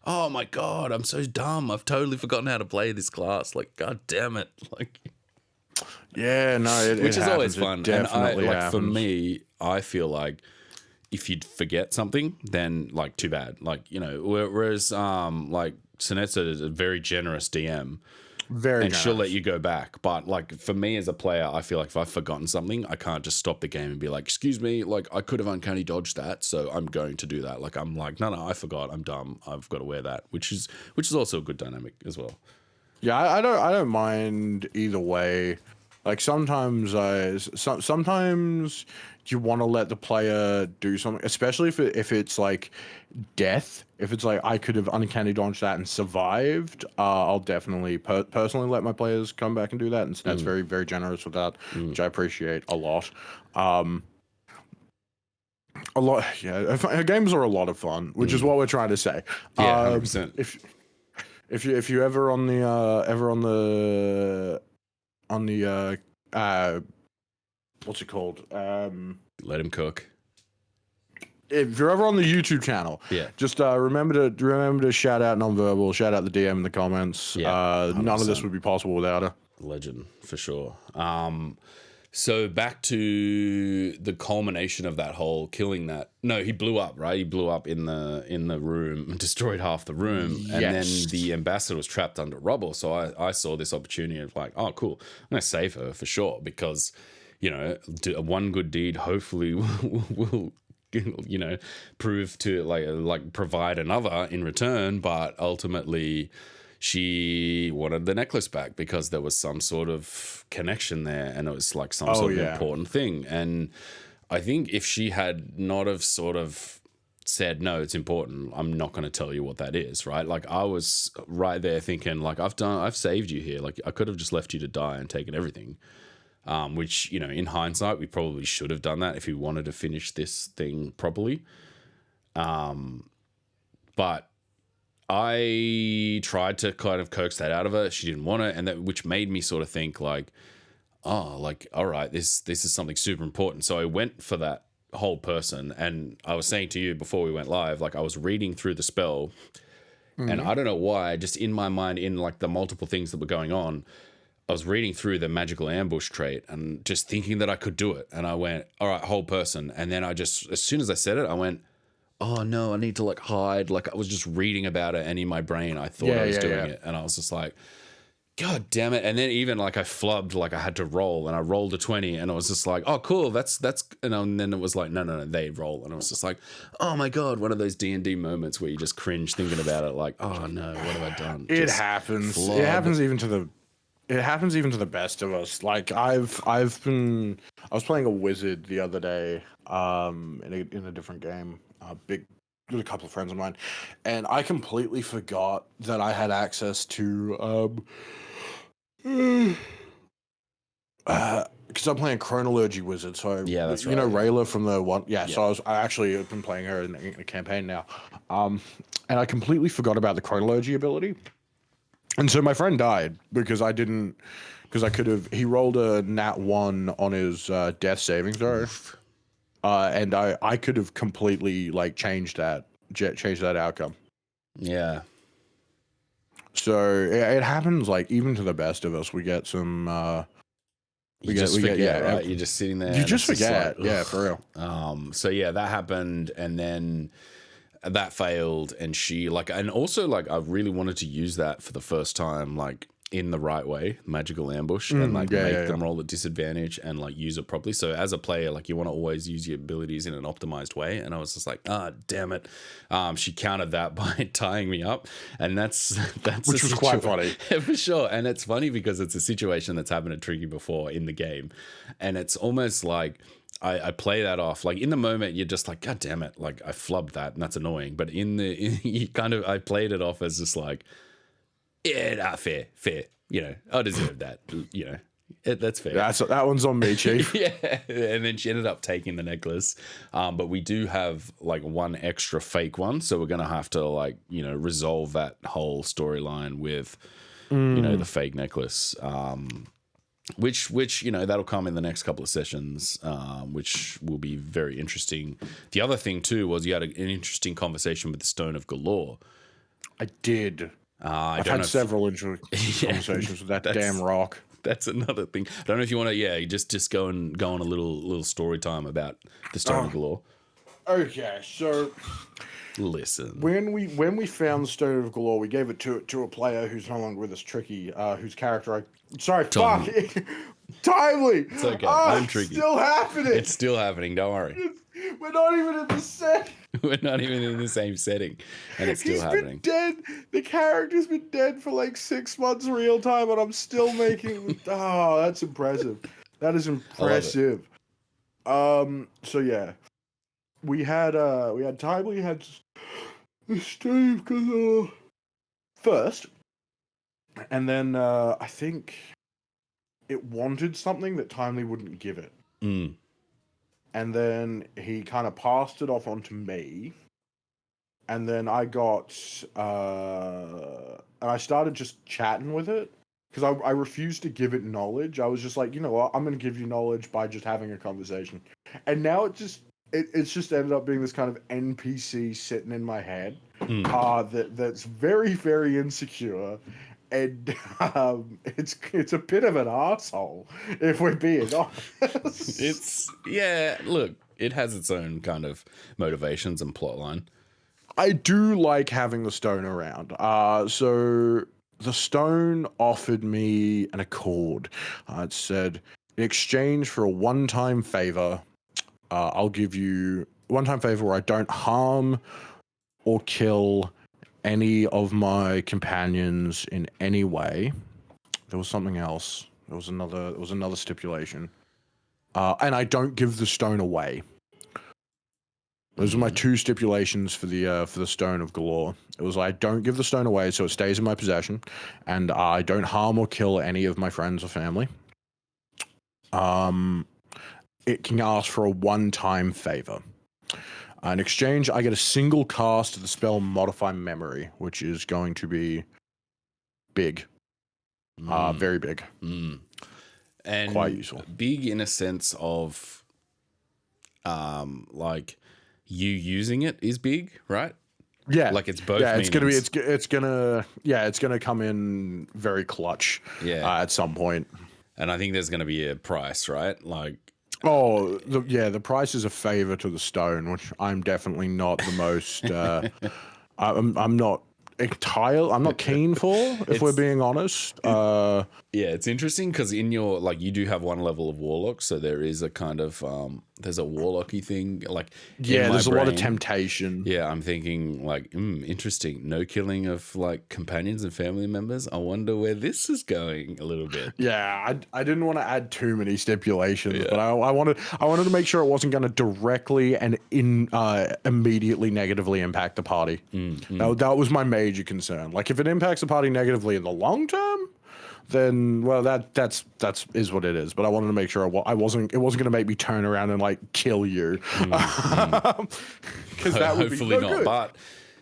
oh my God, I'm so dumb. I've totally forgotten how to play this class. Like, God damn it. Like, yeah, no, which is happens. Always fun. Definitely and for me, I feel like if you forget something, then like too bad. Like, whereas like Sinetsa is a very generous DM. She'll let you go back. But like for me as a player, I feel like if I've forgotten something, I can't just stop the game and be like, excuse me, like I could have uncanny dodged that, so I'm going to do that. Like I'm like, no, I forgot, I'm dumb, I've got to wear that, which is also a good dynamic as well. Yeah, I don't mind either way. Like sometimes you want to let the player do something, especially if it's like death. If it's like I could have uncanny dodged that and survived, I'll definitely personally let my players come back and do that, and that's very, very generous with that, which I appreciate a lot. Games are a lot of fun, which is what we're trying to say. Yeah, 100%. If you ever on the what's it called? Let him cook. If you're ever on the YouTube channel, just remember to shout out Nonverbal, shout out the DM in the comments. Yeah, none of this would be possible without her. Legend for sure. So back to the culmination of that whole killing that. No, he blew up, right? He blew up in the room, destroyed half the room, and then the ambassador was trapped under rubble. So I saw this opportunity of like, oh, cool, I'm gonna save her for sure, because one good deed hopefully will prove to like provide another in return. But ultimately she wanted the necklace back because there was some sort of connection there, and it was like some sort of important thing. And I think if she had not have sort of said, no, it's important, I'm not going to tell you what that is, right? Like I was right there thinking like, I've saved you here. Like I could have just left you to die and taken everything. Which, in hindsight, we probably should have done that if we wanted to finish this thing properly. But I tried to kind of coax that out of her. She didn't want it, and which made me sort of think like, oh, like, all right, this is something super important. So I went for that whole person, and I was saying to you before we went live, like I was reading through the spell, and I don't know why, just in my mind, in like the multiple things that were going on, I was reading through the magical ambush trait and just thinking that I could do it. And I went, all right, whole person. And then as soon as I said it, I went, oh no, I need to like hide. Like I was just reading about it, and in my brain, I thought I was doing it. And I was just like, God damn it. And then even like I flubbed, like I had to roll, and I rolled a 20, and I was just like, oh cool, that's, and then it was like, no, they roll. And I was just like, oh my God, one of those D&D moments where you just cringe thinking about it. Like, oh no, what have I done? It happens. It happens even to the it happens even to the best of us. Like I was playing a wizard the other day, in a different game, with a couple of friends of mine, and I completely forgot that I had access to because I'm playing Chronology Wizard, so Yeah, that's you know right. Rayla from the one. Yeah, Yeah. so I actually have been playing her in a campaign now, and I completely forgot about the Chronology ability, and so my friend died because I didn't, because I could have. He rolled a nat 1 on his death saving throw, and I could have completely like changed that outcome. Yeah. So it happens like even to the best of us. We get some. You just forget, right? You're just sitting there. You and just it's forget, like, yeah, for real. So yeah, that happened, and then that failed, and she like, and also like, I really wanted to use that for the first time, like in the right way, magical ambush, and like make them roll at disadvantage and like use it properly. So as a player, like you want to always use your abilities in an optimized way. And I was just like, damn it. She countered that by tying me up, and that's which was quite funny for sure. And it's funny because it's a situation that's happened to Tricky before in the game, and it's almost like I play that off. Like in the moment, you're just like, God damn it, like I flubbed that, and that's annoying. But I played it off as just like, yeah, nah, fair. You know, I deserve that. You know, that's fair. That one's on me, Chief. Yeah, and then she ended up taking the necklace. But we do have like one extra fake one, so we're gonna have to like resolve that whole storyline with the fake necklace. Which that'll come in the next couple of sessions, which will be very interesting. The other thing too was you had an interesting conversation with the Stone of Galore. I did. I've had several conversations with that damn rock. That's another thing. I don't know if you want to, just go on a little story time about the Stone of Galore. Okay, so listen, when we found the Stone of Galore, we gave it to a player who's no longer with us, Tricky, whose character Timely. It's okay. I'm Tricky. It's still happening. It's still happening. Don't worry. We're not even in the set. We're not even in the same setting, and it's still happening. He's been dead. The character's been dead for like 6 months real time, and I'm still making. Oh, that's impressive. That is impressive. So yeah, we had Timely had the Steve Galore first, and then I think it wanted something that Timely wouldn't give it. And then he kind of passed it off onto me. And then I got, and I started just chatting with it because I refused to give it knowledge. I was just like, you know what, I'm going to give you knowledge by just having a conversation. And now it's just ended up being this kind of NPC sitting in my head that's very, very insecure. And it's a bit of an asshole, if we're being honest. Look, it has its own kind of motivations and plotline. I do like having the stone around. So the stone offered me an accord. It said, in exchange for a one-time favor, I'll give you a one-time favor where I don't harm or kill any of my companions in any way. There was something else. There was another stipulation. And I don't give the stone away. Those are my two stipulations for the Stone of Galore. It was I don't give the stone away, so it stays in my possession, and I don't harm or kill any of my friends or family. It can ask for a one-time favor. In exchange, I get a single cast of the spell Modify Memory, which is going to be big. Very big. And quite useful. Big in a sense of, like, you using it is big, right? Yeah, like it's both. Yeah, meanings. it's gonna come in very clutch. Yeah, at some point. And I think there's gonna be a price, right? Like, the price is a favor to the stone, which I'm definitely not the most. I'm not I'm not keen for, if we're being honest. Yeah, it's interesting because in your you do have one level of warlock, so there is a kind of there's a warlocky thing. There's a lot of temptation. Yeah, I'm thinking interesting. No killing of companions and family members. I wonder where this is going a little bit. Yeah, I didn't want to add too many stipulations, but I wanted to make sure it wasn't going to directly and immediately negatively impact the party. That was my major concern. If it impacts the party negatively in the long term, then that's is what it is. But I wanted to make sure it wasn't going to make me turn around and kill you, because that would hopefully be not. good. But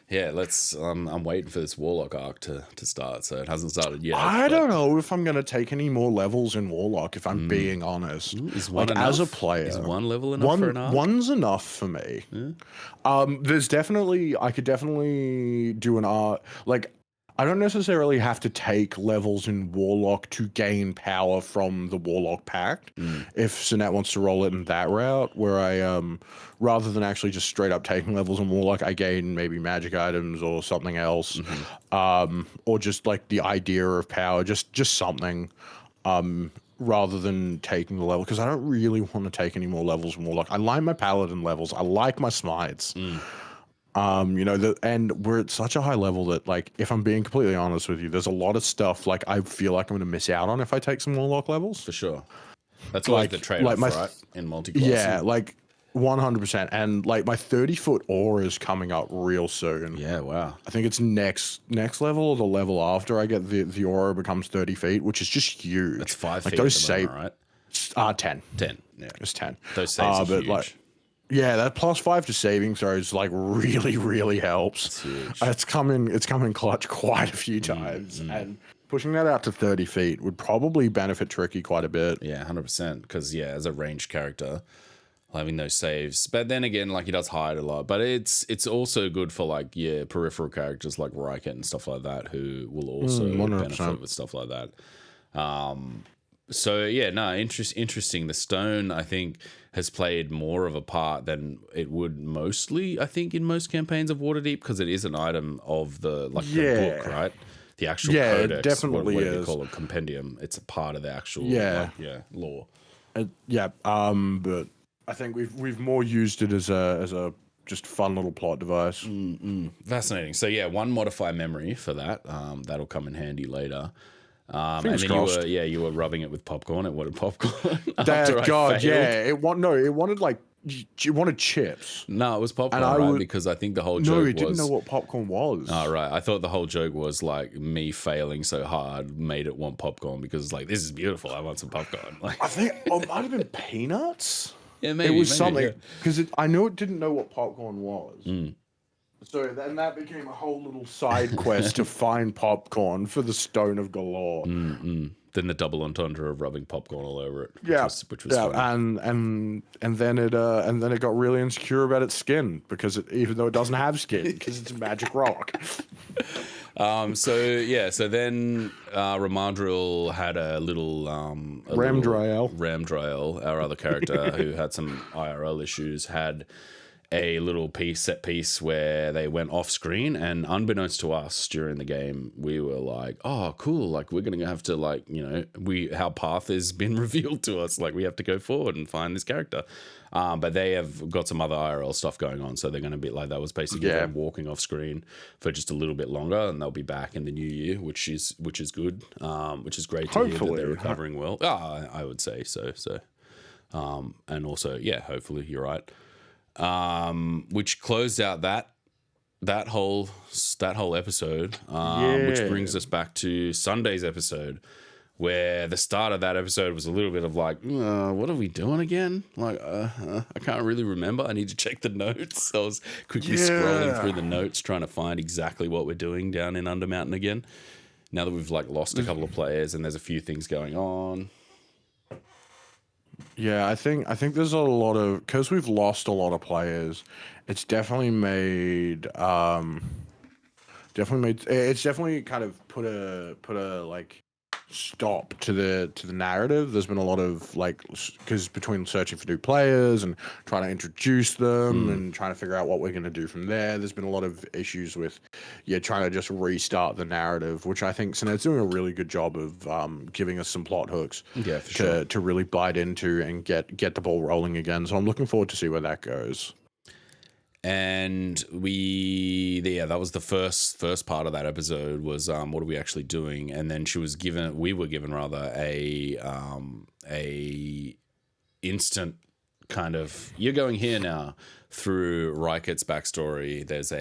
yeah, let's. I'm waiting for this warlock arc to start, so it hasn't started yet. I don't know if I'm going to take any more levels in warlock. If I'm being honest, is one enough? As a player, is one level enough for an arc? One's enough for me. Yeah. I could definitely do an arc. I don't necessarily have to take levels in Warlock to gain power from the Warlock Pact. If Sinette wants to roll it in that route, where I, rather than actually just straight up taking levels in Warlock, I gain maybe magic items or something else, or just the idea of power, just something, rather than taking the level, because I don't really want to take any more levels in Warlock. I like my Paladin levels. I like my Smites. And we're at such a high level that, if I'm being completely honest with you, there's a lot of stuff I feel like I'm going to miss out on if I take some Warlock levels. For sure. That's always the trade-off, right? In multi-class. Yeah, 100%. And my 30-foot aura is coming up real soon. Yeah, wow. I think it's next level or the level after I get the aura becomes 30 feet, which is just huge. That's 5 feet those at the moment, right? 10. 10, yeah. It's 10. Those saves are huge. Yeah, that +5 to saving throws really, really helps. It's huge. It's come in clutch quite a few times, and pushing that out to 30 feet would probably benefit Tricky quite a bit. Yeah, 100%. Because as a ranged character, having those saves, but then again, he does hide a lot. But it's also good for peripheral characters like Riket and stuff like that, who will also benefit with stuff like that. So yeah, no, interesting. The stone, I think, has played more of a part than it would mostly, I think, in most campaigns of Waterdeep, because it is an item of the the book, right? The actual codex, it definitely what is. they call it, compendium. It's a part of the actual lore. But I think we've more used it as a just fun little plot device. Fascinating. So yeah, one modify memory for that. That'll come in handy later. And then crossed. you were rubbing it with popcorn. It wanted popcorn. It wanted chips. No, it was popcorn, because I think the whole joke was... No, it didn't know what popcorn was. Oh, right. I thought the whole joke was me failing so hard made it want popcorn, because this is beautiful. I want some popcorn. I think it might have been peanuts. Yeah, maybe. It was something, because I know it didn't know what popcorn was. So then that became a whole little side quest to find popcorn for the Stone of Galore. Then the double entendre of rubbing popcorn all over it, which was funny. And then it got really insecure about its skin, because even though it doesn't have skin, because it's a magic rock. So then Ramandril had a little Ramdriel, our other character who had some IRL issues, had a little set piece where they went off screen, and unbeknownst to us during the game, we were like, oh cool, we're gonna have to our path has been revealed to us, we have to go forward and find this character, but they have got some other IRL stuff going on, so they're gonna be that was basically them walking off screen for just a little bit longer, and they'll be back in the new year, which is good, which is great to hear that they're recovering well. I would say so. And also, hopefully you're right. Which closed out that whole episode, which brings us back to Sunday's episode, where the start of that episode was a little bit of what are we doing again? I can't really remember. I need to check the notes. I was quickly scrolling through the notes trying to find exactly what we're doing down in Undermountain again. Now that we've lost a couple of players and there's a few things going on. Yeah, I think there's a lot of, because we've lost a lot of players. It's definitely made it's definitely kind of put a stop to the narrative. There's been a lot of like, because between searching for new players and trying to introduce them and trying to figure out what we're going to do from there's been a lot of issues with trying to just restart the narrative, which I think Sinet's doing a really good job of giving us some plot hooks to really bite into and get the ball rolling again. So I'm looking forward to see where that goes. And that was the first part of that episode was what are we actually doing? And then we were given rather a instant kind of, you're going here now through Reichert's backstory. There's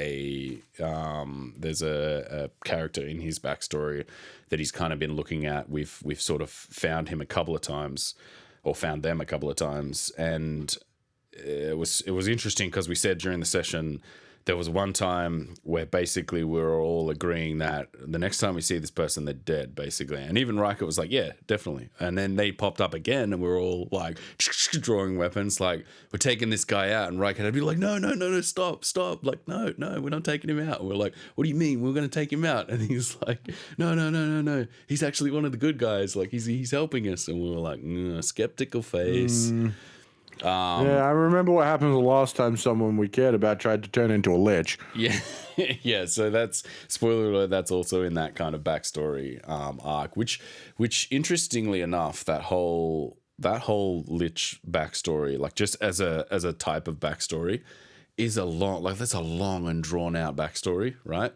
a character in his backstory that he's kind of been looking at. We've sort of found him a couple of times, or found them a couple of times, and it was interesting because we said during the session there was one time where basically we were all agreeing that the next time we see this person, they're dead, basically. And even Riker was like, yeah, definitely. And then they popped up again and we were all like drawing weapons, like, we're taking this guy out. And Riker had to be like, no, stop. Like, no, we're not taking him out. And we're like, what do you mean? We're going to take him out. And he's like, no. He's actually one of the good guys. Like, he's helping us. And we were like, skeptical face. I remember what happened the last time someone we cared about tried to turn into a lich. Yeah. So that's, spoiler alert, that's also in that kind of backstory arc, which interestingly enough, that whole lich backstory, like just as a type of backstory, is that's a long and drawn out backstory, right?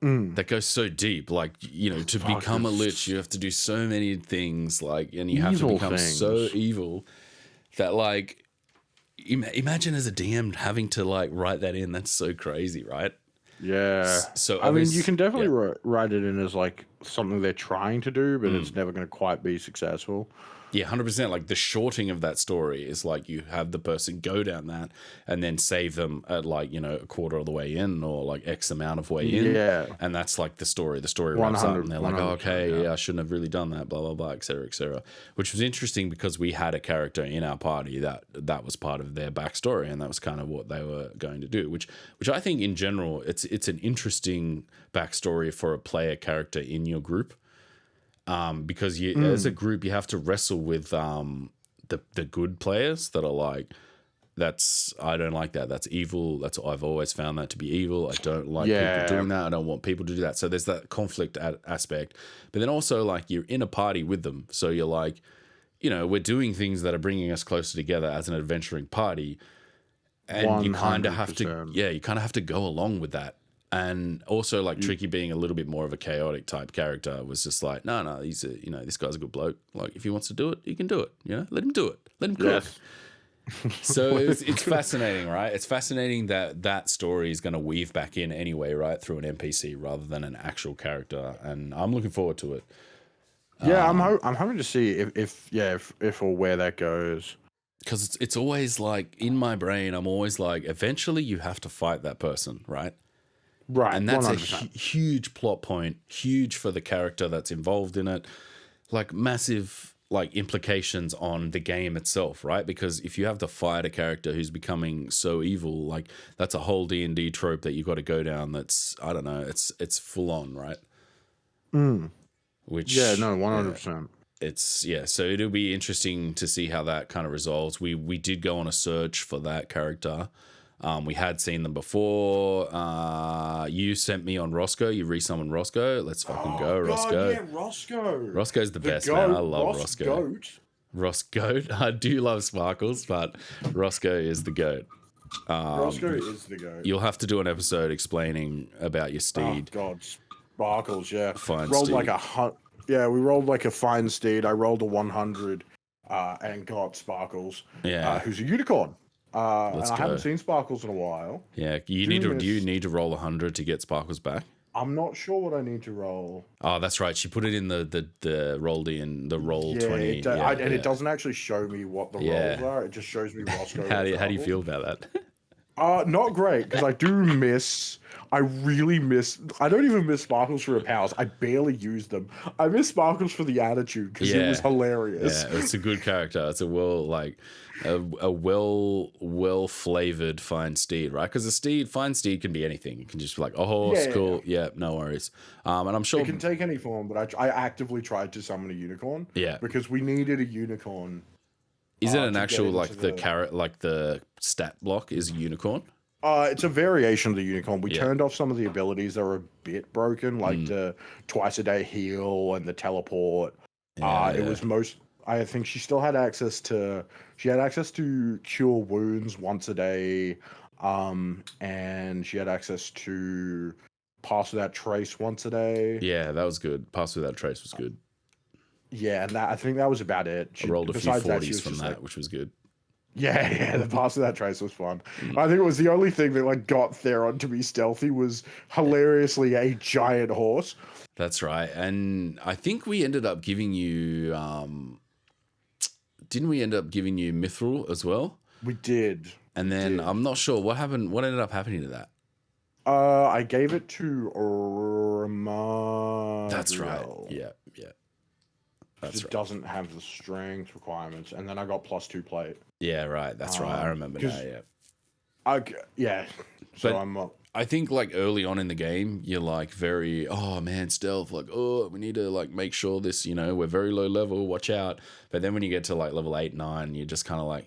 That goes so deep, like, to become a lich, you have to do so many things, like, and you have to become so evil that, like, imagine as a DM having to, like, write that in. That's so crazy, right? Yeah. So I mean, you can definitely write it in as, like, something they're trying to do, but it's never going to quite be successful. Yeah, 100%. Like, the shorting of that story is like you have the person go down that and then save them at, like, a quarter of the way in or like X amount of way in. Yeah. And that's like the story. The story wraps up and they're like, oh, okay, I shouldn't have really done that, blah, blah, blah, et cetera, et cetera. Which was interesting because we had a character in our party that was part of their backstory, and that was kind of what they were going to do, which I think in general, it's an interesting backstory for a player character in your group. Because as a group, you have to wrestle with the good players that are like, I don't like that. That's evil. I've always found that to be evil. I don't like people doing that. I don't want people to do that. So there's that conflict aspect. But then also, like, you're in a party with them. So you're like, we're doing things that are bringing us closer together as an adventuring party. And 100%. You kind of have to go along with that. And also, like, Tricky being a little bit more of a chaotic type character was just like, no, he's this guy's a good bloke. Like, if he wants to do it, he can do it. Let him do it. Let him cook. So it's fascinating, right? It's fascinating that story is going to weave back in anyway, right, through an NPC rather than an actual character. And I'm looking forward to it. Yeah, I'm hoping to see if or where that goes. Because it's always like, in my brain, I'm always like, eventually you have to fight that person, right? Right, and that's 100%. a huge plot point, huge for the character that's involved in it, like massive like implications on the game itself, right? Because if you have to fight a character who's becoming so evil, like that's a whole D&D trope that you got to go down. That's, I don't know, it's full on, right? Which 100%. So it'll be interesting to see how that kind of resolves. We did go on a search for that character. We had seen them before. You sent me on Roscoe. You resummoned Roscoe. Let's fucking go, Roscoe. Yeah, Roscoe. Roscoe's the best, man. I love Roscoe. Roscoe. I do love Sparkles, but Roscoe is the goat. Roscoe is the goat. You'll have to do an episode explaining about your steed. Oh, God. Sparkles, yeah. Fine rolled steed. we rolled like a fine steed. I rolled a 100 and got Sparkles, who's a unicorn. And I haven't seen Sparkles in a while. Yeah, you need to roll 100 to get Sparkles back. I'm not sure what I need to roll. Oh, that's right. She put it in the roll 20. It doesn't actually show me what the rolls are. It just shows me Roscoe. How do you feel about that? Not great, because I really miss, I don't even miss Sparkles for her powers. I barely use them. I miss Sparkles for the attitude, because it was hilarious. Yeah, it's a good character. It's a well flavored fine steed, right? Because fine steed can be anything. It can just be like a horse, cool, yeah, no worries. And I'm sure it can take any form, but I actively tried to summon a unicorn. Yeah, because we needed a unicorn. Is it an actual like the carrot, like the stat block is a unicorn? It's a variation of the unicorn. We turned off some of the abilities that were a bit broken, like the twice a day heal and the teleport. It was most. I think she still had access to. She had access to cure wounds once a day, and she had access to pass without trace once a day. Yeah, that was good. Pass without trace was good. Yeah, and I think that was about it. I rolled a few 40s from that, which was good. Yeah, the pass without trace was fun. I think it was the only thing that like got Theron to be stealthy was hilariously a giant horse. That's right. And I think we ended up giving you didn't we end up giving you Mithril as well? We did. And then I'm not sure what happened. What ended up happening to that? I gave it to Ramon. That's right. Yeah. It doesn't have the strength requirements, and then I got +2 plate. Yeah, right. That's right. I remember now. Yeah. So but I'm up. I think like early on in the game, you're like very, oh man, stealth. Like, oh, we need to like make sure this, we're very low level. Watch out. But then when you get to like level 8, 9, you're just kind of like,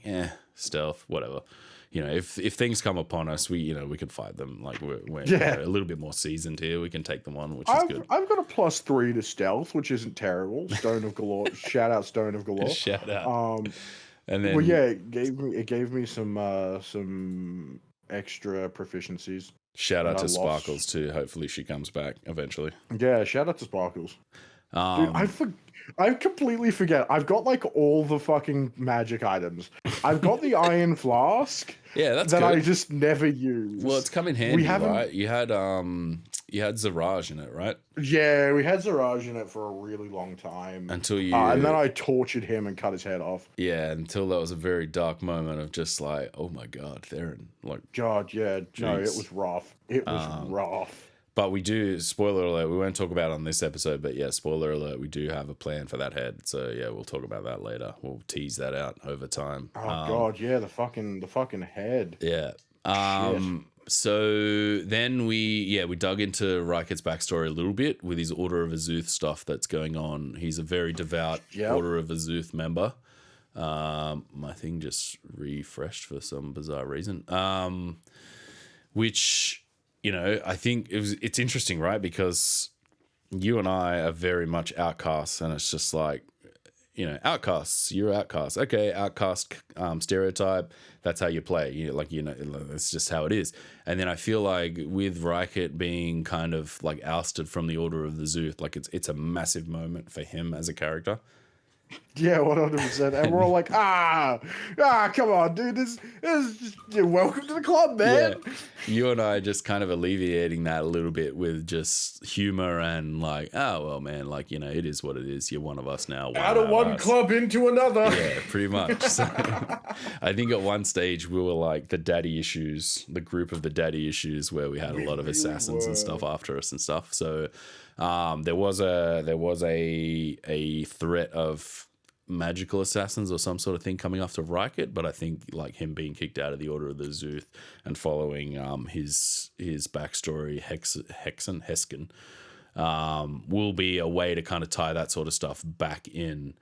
stealth, whatever. If things come upon us, we can fight them. Like we're a little bit more seasoned here. We can take them on, which is good. I've got a +3 to stealth, which isn't terrible. Stone of Galore. Shout out Stone of Galore. Shout out. And then it gave me some extra proficiencies. Shout out to Sparkles too. Hopefully she comes back eventually. Yeah, shout out to Sparkles. Dude, I completely forget. I've got like all the fucking magic items. I've got the iron flask. Yeah, that's that good. I just never use. Well, it's come in handy, right? You had Zaraj in it, right? Yeah, we had Zaraj in it for a really long time. Until you and then I tortured him and cut his head off. Yeah, until that was a very dark moment of just like, oh my god, Theron. Like God, yeah. Geez. No, it was rough. It was rough. But we do, spoiler alert, we won't talk about it on this episode, but yeah, spoiler alert, we do have a plan for that head. So yeah, we'll talk about that later. We'll tease that out over time. Oh God, yeah, the fucking head. Yeah. So then we dug into Ryket's backstory a little bit with his Order of Azuth stuff that's going on. He's a very devout Order of Azuth member. My thing just refreshed for some bizarre reason. Which, I think it's interesting, right? Because you and I are very much outcasts, and it's just like, outcasts, you're outcasts. Okay, outcast stereotype, that's how you play. That's just how it is. And then I feel like with Ryket being kind of like ousted from the Order of the Zuth, like it's a massive moment for him as a character. Yeah, 100%. And we're all like, come on, dude. This is just, welcome to the club, man. Yeah. You and I just kind of alleviating that a little bit with just humor and like, oh, well, man, like, it is what it is. You're one of us now. Out of one club into another. Yeah, pretty much. So, I think at one stage we were like the daddy issues, the group of the daddy issues where we had a lot of assassins and stuff after us and stuff. So there was a threat of magical assassins or some sort of thing coming after Ryket, but I think like him being kicked out of the Order of the Zuth and following his backstory, Heskin, will be a way to kind of tie that sort of stuff back in.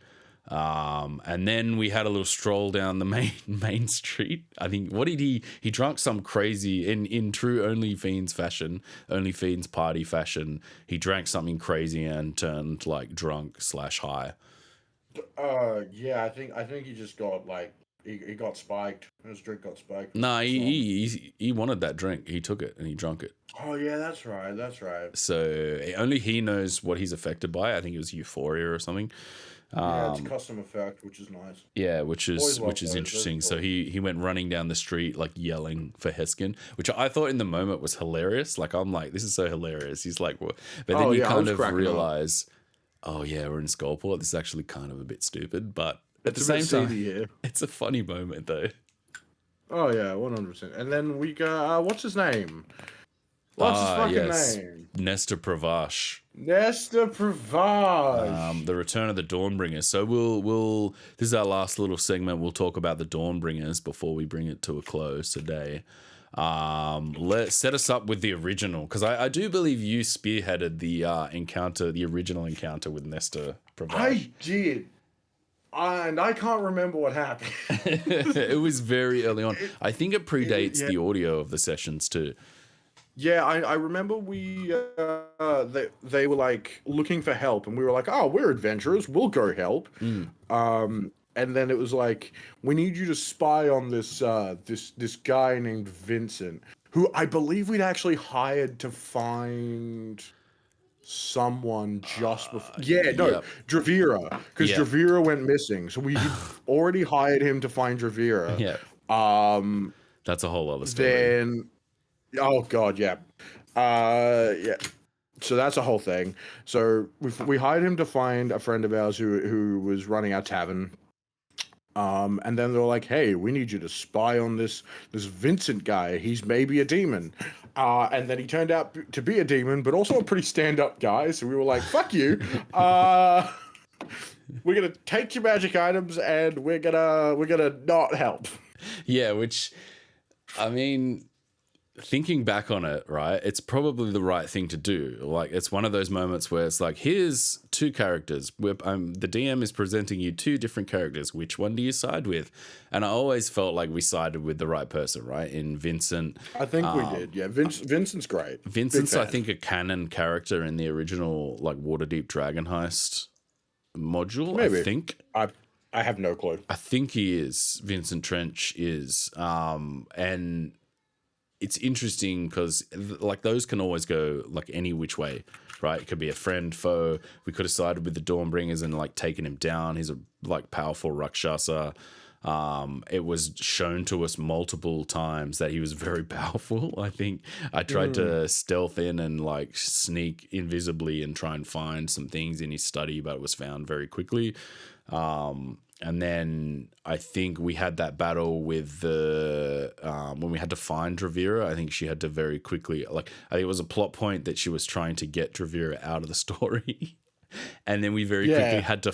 And then we had a little stroll down the main street. I think, what did he drank some crazy in true OnlyFiends fashion, OnlyFiends party fashion. He drank something crazy and turned like drunk / high. Yeah, I think he just got like he got spiked. His drink got spiked. Nah, he wanted that drink. He took it and he drank it. Oh yeah, that's right. So only he knows what he's affected by. I think it was euphoria or something. Yeah, it's custom effect, which is nice. Yeah, which is interesting. So he went running down the street like yelling for Heskin, which I thought in the moment was hilarious. Like I'm like, this is so hilarious. He's like, what? But then you kind of realize, oh yeah, we're in Skullport. This is actually kind of a bit stupid, but at the same time, it's a funny moment though. Oh yeah, 100%. And then we got what's his name? What's his fucking Yes, name? Nestor Pravash. Nesta Pravage. The Return of the Dawnbringers. So we'll this is our last little segment. We'll talk about the Dawnbringers before we bring it to a close today. Let's set us up with the original, because I do believe you spearheaded the original encounter with Nestor Pravash. I did. And I can't remember what happened. It was very early on. I think it predates the audio of the sessions too. Yeah, I remember they were like looking for help, and we were like, oh, we're adventurers, we'll go help. And then it was like, we need you to spy on this this guy named Vincent, who I believe we'd actually hired to find someone just before. Dravira, because Dravira went missing, so we already hired him to find Dravira. That's a whole other story. Then, oh god, yeah. So that's a whole thing. So we hired him to find a friend of ours who was running our tavern. And then they were like, hey, we need you to spy on this Vincent guy. He's maybe a demon. And then he turned out to be a demon, but also a pretty stand-up guy. So we were like, fuck you. We're gonna take your magic items and we're gonna not help. Yeah, which, I mean, thinking back on it, right, it's probably the right thing to do. Like, it's one of those moments where it's like, here's two characters. The DM is presenting you two different characters. Which one do you side with? And I always felt like we sided with the right person, right? In Vincent. I think we did, yeah. Vincent's great. Vincent's, I think, a canon character in the original, like, Waterdeep Dragon Heist module, maybe. I think. I have no clue. I think he is. Vincent Trench is. And it's interesting because like those can always go like any which way, right? It could be a friend, foe. We could have sided with the Dawnbringers and like taken him down. He's a like powerful Rakshasa. It was shown to us multiple times that he was very powerful. I think I tried to stealth in and like sneak invisibly and try and find some things in his study, but it was found very quickly. And then I think we had that battle with when we had to find Dravira. I think she had to very quickly, like, I think it was a plot point that she was trying to get Dravira out of the story. And then we very quickly had to,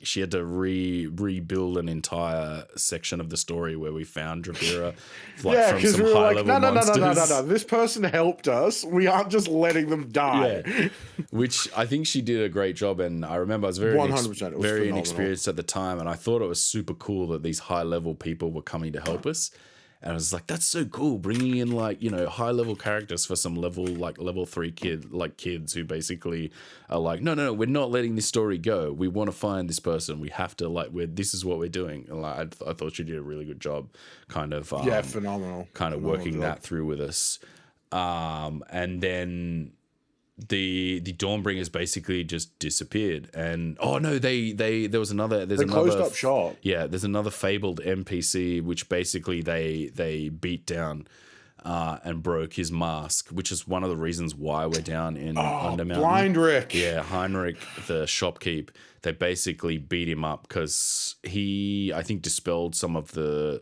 she had to rebuild an entire section of the story where we found Dravira. Because we were like, no. This person helped us. We aren't just letting them die. Yeah. Which I think she did a great job. And I remember I was very, 100%. Very inexperienced at the time. And I thought it was super cool that these high-level people were coming to help us. And I was like, that's so cool, bringing in like, you know, high level characters for some level 3 kids who basically are like, no, we're not letting this story go. We want to find this person. We have to this is what we're doing. And like, I thought she did a really good job, kind of phenomenal, working that through with us. And then the Dawnbringers basically just disappeared, and there was another closed up shop. Yeah, there's another fabled NPC which basically they beat down and broke his mask, which is one of the reasons why we're down in Undermountain. Blindrick. Yeah, Heinrich, the shopkeep. They basically beat him up because he, I think, dispelled some of the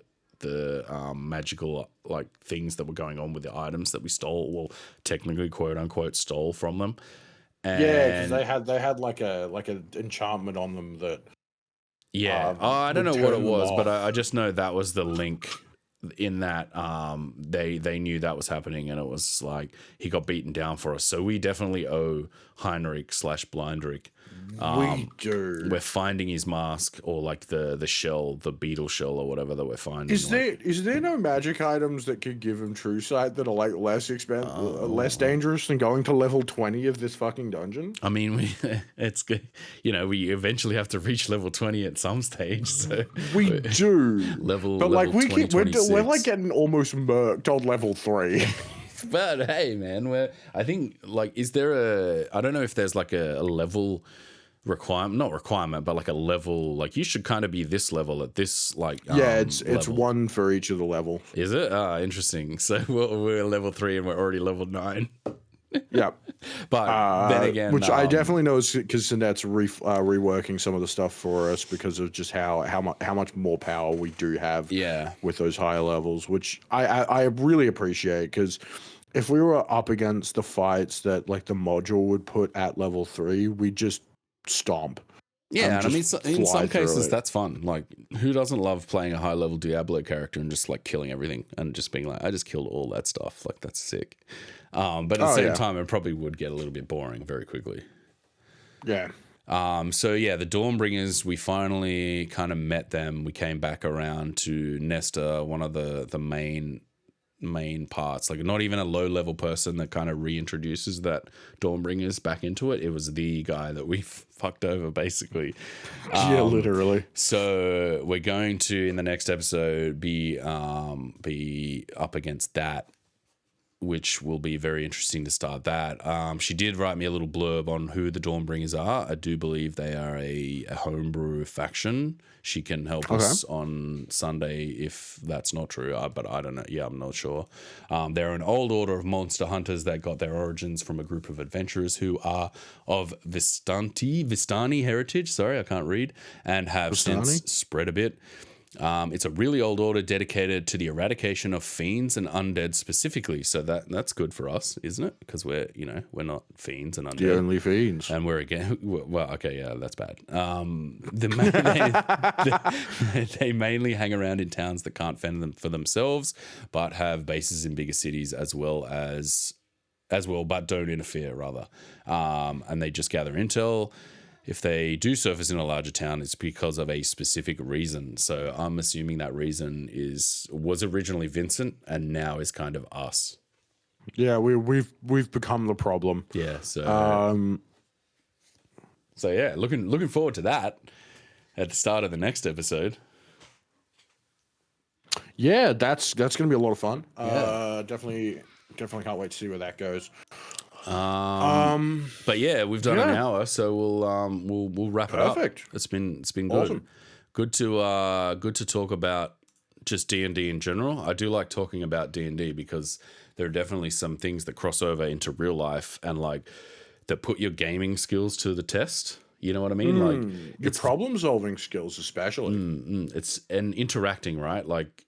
magical like things that were going on with the items that we stole, well, technically quote unquote stole from them. And because they had like an enchantment on them that I don't know what it was, but I just know that was the link in that they knew that was happening, and it was like he got beaten down for us. So we definitely owe Heinrich / Blindrick. We do. We're finding his mask, or like the shell, the beetle shell or whatever that we're finding. Is there no magic items that could give him true sight that are like less less dangerous than going to level 20 of this fucking dungeon? I mean, it's good. You know, we eventually have to reach level 20 at some stage. So we do. But like we're like getting almost murked on level 3. But hey, man, I think like, is there I don't know if there's like a level not requirement, but like a level, like you should kind of be this level at this, like it's one for each of the level. Is it? Interesting. So we're level 3 and we're already level 9. Yeah. But then again, which I definitely know is because Sinette's reworking some of the stuff for us because of just how much more power we do have with those higher levels, which I really appreciate, because if we were up against the fights that like the module would put at level 3, we just stomp. Yeah, and I mean, in some cases that's fun. Like, who doesn't love playing a high level Diablo character and just like killing everything and just being like, I just killed all that stuff. Like, that's sick. But at the same time, it probably would get a little bit boring very quickly. Yeah. So yeah, the Dawnbringers, we finally kind of met them. We came back around to Nesta, one of the main parts, like not even a low level person that kind of reintroduces that Dawnbringers back into it. It was the guy that we fucked over, basically. Yeah, literally. So we're going to, in the next episode, be up against that, which will be very interesting to start that. She did write me a little blurb on who the Dawnbringers are. I do believe they are a homebrew faction. She can help us on Sunday if that's not true, but I don't know. Yeah, I'm not sure. They're an old order of monster hunters that got their origins from a group of adventurers who are of Vistani heritage. Sorry, I can't read. And have since spread a bit. It's a really old order dedicated to the eradication of fiends and undead specifically. So that's good for us, isn't it? Because we're not fiends and undead. The only fiends. And we're again, well, okay, yeah, that's bad. They mainly hang around in towns that can't fend them for themselves, but have bases in bigger cities as well, but don't interfere, rather. And they just gather intel. If they do surface in a larger town, it's because of a specific reason. So I'm assuming that reason was originally Vincent and now is kind of us. Yeah, we've become the problem. Yeah. So yeah, looking forward to that at the start of the next episode. Yeah, that's gonna be a lot of fun. Definitely can't wait to see where that goes. But yeah, we've done an hour, so we'll wrap it up. Perfect. It's been good. Awesome. Good to talk about just D&D in general. I do like talking about D&D because there are definitely some things that cross over into real life and like that put your gaming skills to the test. You know what I mean? Like your problem solving skills, especially. It's and interacting, right? Like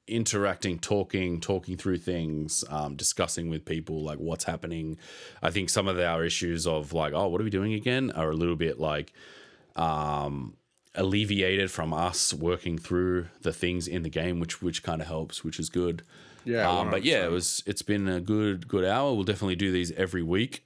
interacting, talking through things, discussing with people, like what's happening. I think some of our issues of like, oh, what are we doing again, are a little bit like alleviated from us working through the things in the game, which kind of helps, which is good. Yeah. But yeah, it's been a good hour. We'll definitely do these every week.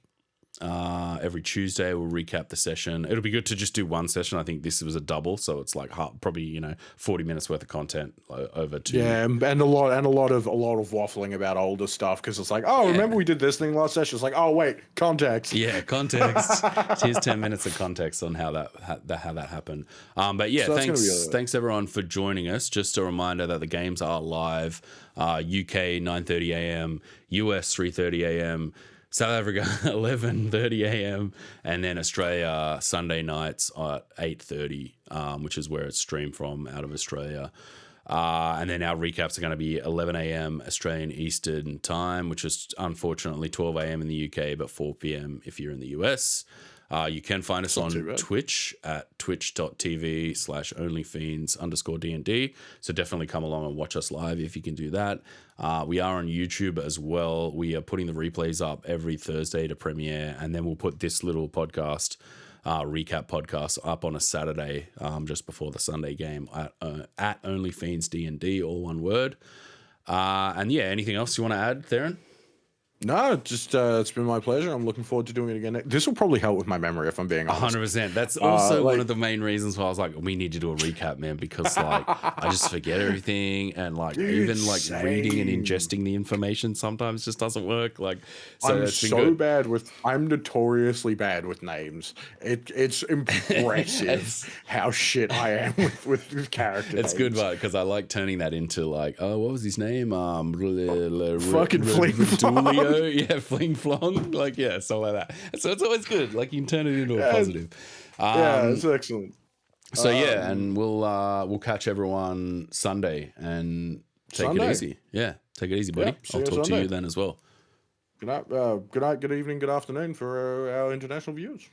Every Tuesday we'll recap the session. It'll be good to just do one session. I think this was a double, so it's like probably 40 minutes worth of content over two. Yeah, and a lot of waffling about older stuff because it's like, remember we did this thing last session? It's like, oh wait, context. Yeah, context. Here's 10 minutes of context on how that happened. But yeah, so thanks everyone for joining us. Just a reminder that the games are live. UK 9:30 a.m., US 3:30 a.m. South Africa 11:30 a.m. and then Australia Sunday nights at 8:30, which is where it's streamed from out of Australia. And then our recaps are going to be 11 a.m. Australian Eastern Time, which is unfortunately 12 a.m. in the UK, but 4 p.m. if you're in the US. You can find us on Twitch at twitch.tv/onlyfiends_DND. So definitely come along and watch us live if you can do that. We are on YouTube as well. We are putting the replays up every Thursday to premiere, and then we'll put this little podcast, recap podcast, up on a Saturday just before the Sunday game at OnlyFiends DND, all one word. And yeah, anything else you want to add, Theron? No, just it's been my pleasure. I'm looking forward to doing it again. This will probably help with my memory if I'm being honest. 100%. That's also one of the main reasons why I was like, we need to do a recap, man, because like I just forget everything, and like even like reading and ingesting the information sometimes just doesn't work. Like, so I'm notoriously bad with names. It's impressive how shit I am with character names. It's good, because I like turning that into like, oh, what was his name? Fucking Fling Flong. Yeah, Fling Flong, like stuff like that. So it's always good. Like you can turn it into a positive. It's excellent. So and we'll catch everyone Sunday and take it easy. Yeah, take it easy, buddy. I'll talk to you then as well. Good night, good evening, good afternoon for our international viewers.